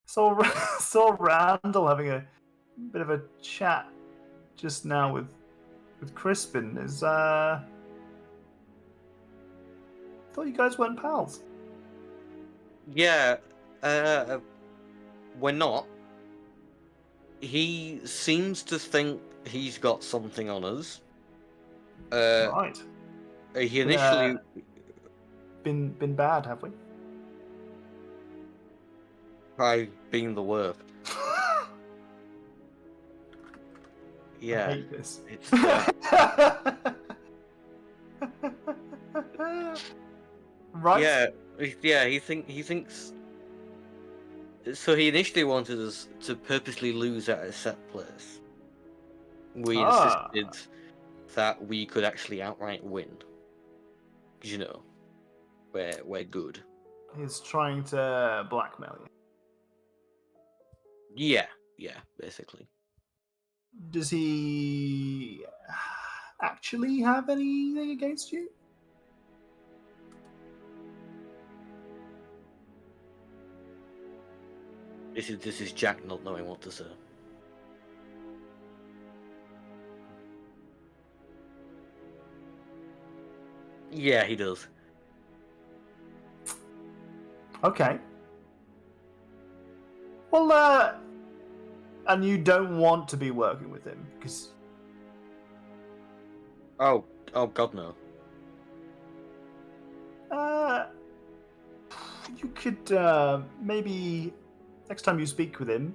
saw Randall having a bit of a chat just now with Crispin. I thought you guys weren't pals. Yeah, we're not. He seems to think he's got something on us. Right. He initially Been bad, have we? by being the worst. I Yeah, hate this. it's Right. yeah. He thinks. So he initially wanted us to purposely lose at a set place, We insisted that we could actually outright win. 'Cause, you know, we're good. He's trying to blackmail you. Yeah, basically. Does he actually have anything against you? This is Jack not knowing what to say. Yeah, he does. Okay. Well, and you don't want to be working with him because Oh God, no. you could maybe next time you speak with him,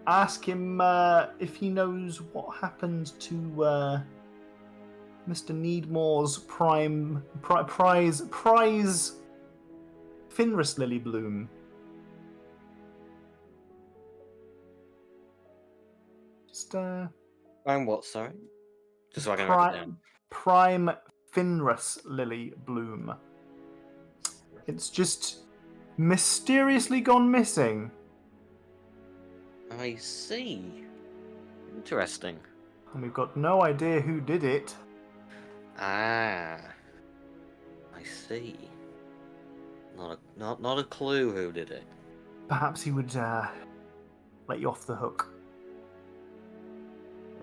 ask him if he knows what happened to Mr. Needmore's prize Finrus Lily Bloom. Just I'm what, sorry? Just so I can write it down. Prime Finrus Lily Bloom. It's just mysteriously gone missing. I see. Interesting. And we've got no idea who did it. Ah, I see. Not a clue who did it. Perhaps he would let you off the hook.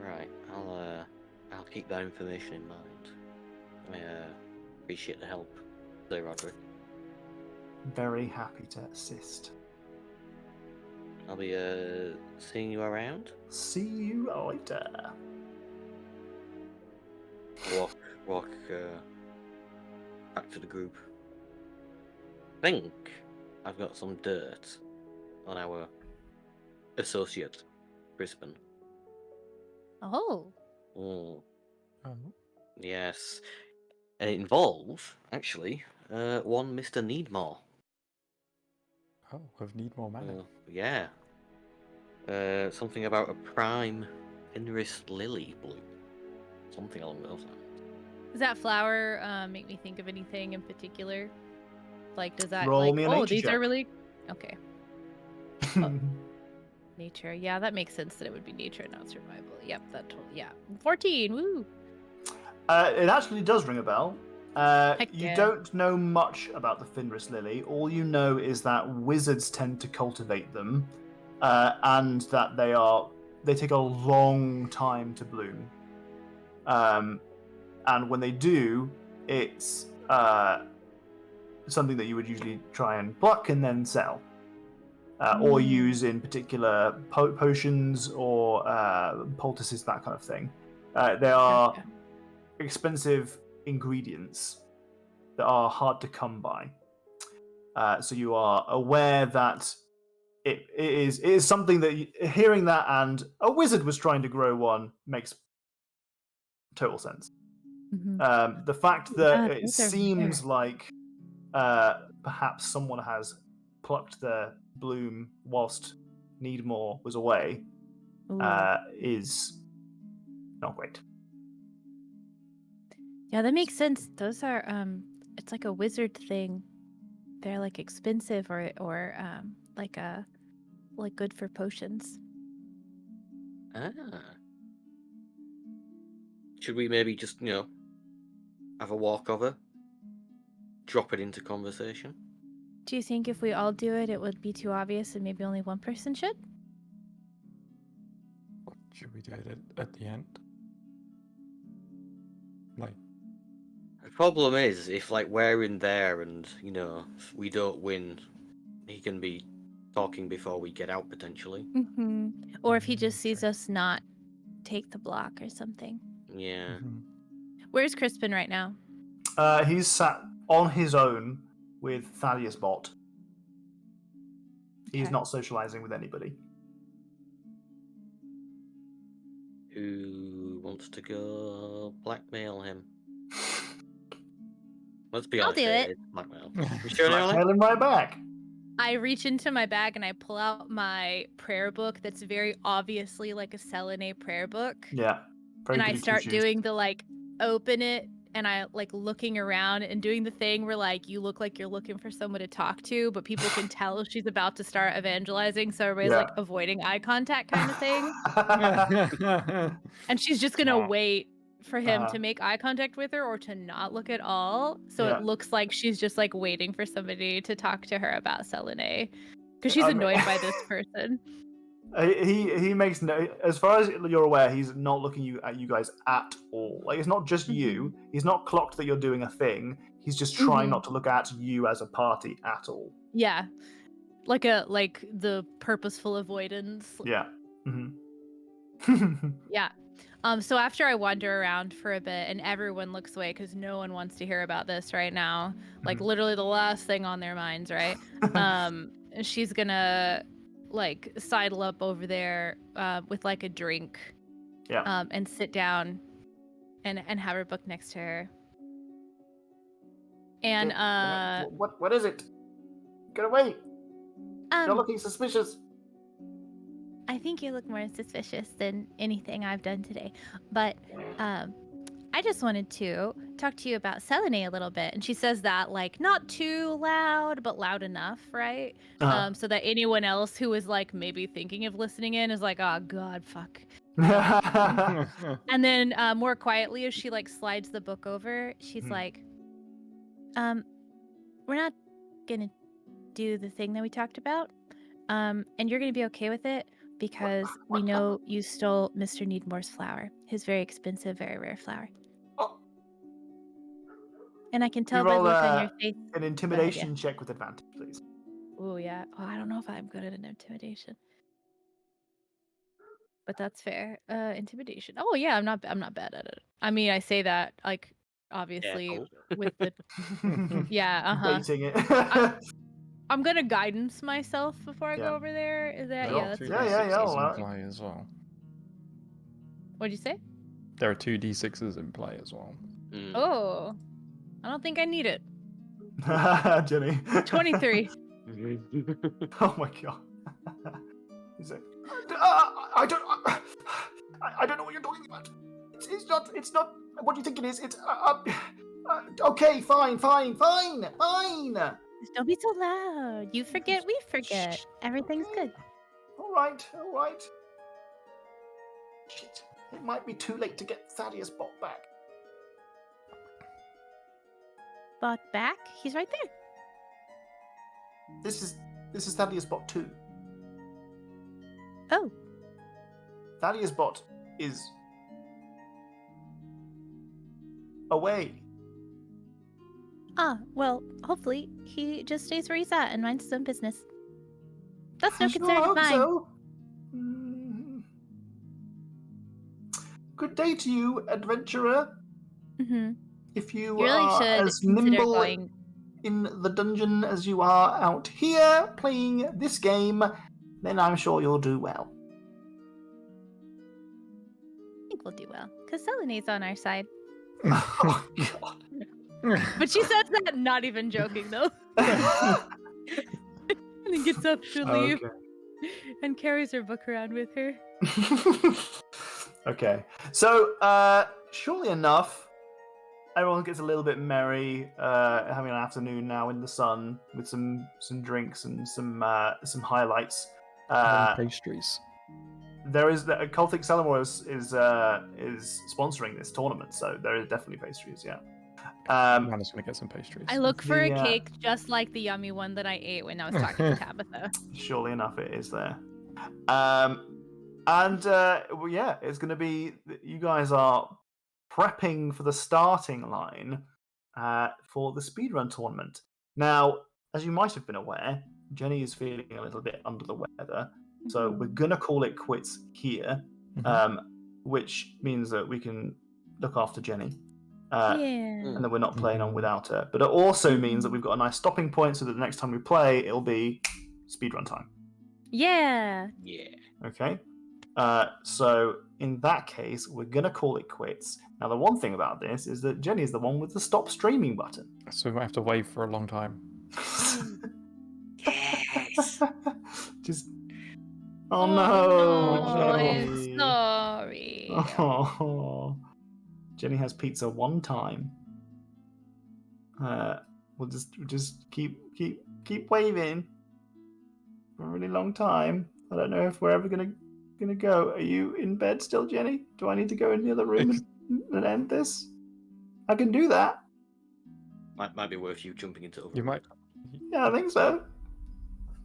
Right, I'll keep that information in mind. I appreciate the help, Sir Roderick. Very happy to assist. I'll be seeing you around. See you later. Walk back to the group. Think I've got some dirt on our associate, Brisbane. Oh. Mm, Oh. yes. And it involves, actually, one Mr. Needmore. Oh, of Needmore Manor. Yeah. Something about a prime Finris lily bloom. Something along those lines. Does that flower make me think of anything in particular? Like, does that Roll like? me a Oh, nature these check. are really okay. Nature, yeah, that makes sense that it would be nature, not survival. Yep, that totally. Yeah, 14. Woo. It actually does ring a bell. Heck You yeah. don't know much about the Finrus lily. All you know is that wizards tend to cultivate them, and that they take a long time to bloom. And when they do, it's something that you would usually try and pluck and then sell, or use in particular potions or poultices, that kind of thing. They are Gotcha. expensive ingredients that are hard to come by. So you are aware that it is something that hearing that and a wizard was trying to grow one makes total sense. Mhm. The fact Yeah, that it those are seems rare. like perhaps someone has plucked the bloom whilst Needmore was away Ooh. is not great. Yeah, that makes sense. Those are it's like a wizard thing. They're like expensive or like good for potions. Ah. Should we maybe just, have a walk over? Drop it into conversation? Do you think if we all do it, it would be too obvious and maybe only one person should? What should we do it at the end? Like, The problem is, if we're in there and, if we don't win, he can be talking before we get out, potentially. Mm-hmm. Or if he just sees us not take the block or something. Yeah. Where's Crispin right now? He's sat on his own with Thaddeus Bot. He's Okay. not socializing with anybody. Who wants to go blackmail him? Let's be I'll honest, do it. it's blackmail. You sure, Nearly? Blackmail him right back. I reach into my bag and I pull out my prayer book that's very obviously like a Selene prayer book. Yeah. Very And I goody start two-shoes. doing the like open it and I like looking around and doing the thing where like you look like you're looking for someone to talk to, but people can tell she's about to start evangelizing, so everybody's like avoiding eye contact kind of thing. And she's just gonna Smart. wait for him to make eye contact with her or to not look at all. So Yeah. it looks like she's just like waiting for somebody to talk to her about Selene. Because she's I mean- annoyed by this person. He makes no. As far as you're aware, he's not looking at you guys at all. Like it's not just you. He's not clocked that you're doing a thing. He's just trying not to look at you as a party at all. Yeah. Like the purposeful avoidance. Yeah. Yeah. So after I wander around for a bit and everyone looks away because no one wants to hear about this right now, like literally the last thing on their minds, right? She's gonna like sidle up over there with like a drink, and sit down and have her book next to her. And what is it? Get away! You're um, looking suspicious. I think you look more suspicious than anything I've done today, but I just wanted to talk to you about Selene a little bit. And she says that like not too loud, but loud enough, right? So that anyone else who is like maybe thinking of listening in is like, oh god, fuck. And then more quietly, as she like slides the book over, she's like, we're not gonna do the thing that we talked about, and you're gonna be okay with it because we know you stole Mr. Needmore's flower, his very expensive, very rare flower. And I can tell by the look on your face. An intimidation check with advantage, please. Oh yeah. Oh, I don't know if I'm good at an intimidation, but that's fair. Intimidation. Oh yeah, I'm not bad at it. I mean, I say that like obviously with the Baiting it. I'm gonna guidance myself before I go over there. Is that There are that's two fine. D6s in play as well. What'd you say? There are 2 D6s in play as well. Oh, I don't think I need it. Jenny. 23. Oh my god. He's like, I don't know what you're talking about. It's not what do you think it is. It's okay, fine. Don't be so loud. You forget, we forget. Shh. Everything's good. All right. Shit, it might be too late to get Thaddeus Bot back. Bot back? He's right there. This is Thaddeus Bot 2. Oh. Thaddeus Bot is away. Ah, well, hopefully he just stays where he's at and minds his own business. That's no I sure concern of hope mine. so. Good day to you, adventurer. Mm-hmm. If you really are should as consider nimble going. in the dungeon as you are out here playing this game, then I'm sure you'll do well. I think we'll do well, because Selene's on our side. Oh, God. But she says that not even joking, though. And then gets up to leave and carries her book around with her. Okay. So, surely enough, everyone gets a little bit merry, having an afternoon now in the sun with some drinks and some highlights. Pastries. There is Cultic Celamore is sponsoring this tournament, so there is definitely pastries. Yeah. I'm just gonna get some pastries. I look for a cake just like the yummy one that I ate when I was talking to Tabitha. Surely enough, it is there. Well, yeah, it's going to be. You guys are prepping for the starting line for the speedrun tournament. Now, as you might have been aware, Jenny is feeling a little bit under the weather, so we're going to call it quits here, which means that we can look after Jenny. And that we're not playing on without her. But it also means that we've got a nice stopping point so that the next time we play, it'll be speedrun time. Yeah. Okay. So in that case, we're going to call it quits. Now, the one thing about this is that Jenny is the one with the stop streaming button. So we might have to wait for a long time. Nice. Just. Oh no, I'm Jenny. sorry. Oh, Jenny has pizza one time. We'll just keep waving for a really long time. I don't know if we're ever gonna go. Are you in bed still, Jenny? Do I need to go in the other room and end this? I can do that. Might be worth you jumping into other You room. might. Yeah, I think so.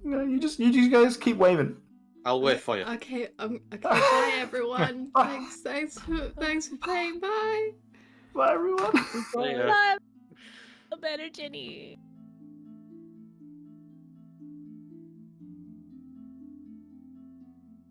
You just guys keep waving. I'll wait for you. Okay, bye everyone. Bye. Thanks for playing. Bye. Bye, everyone. Later. Bye. A better Jenny.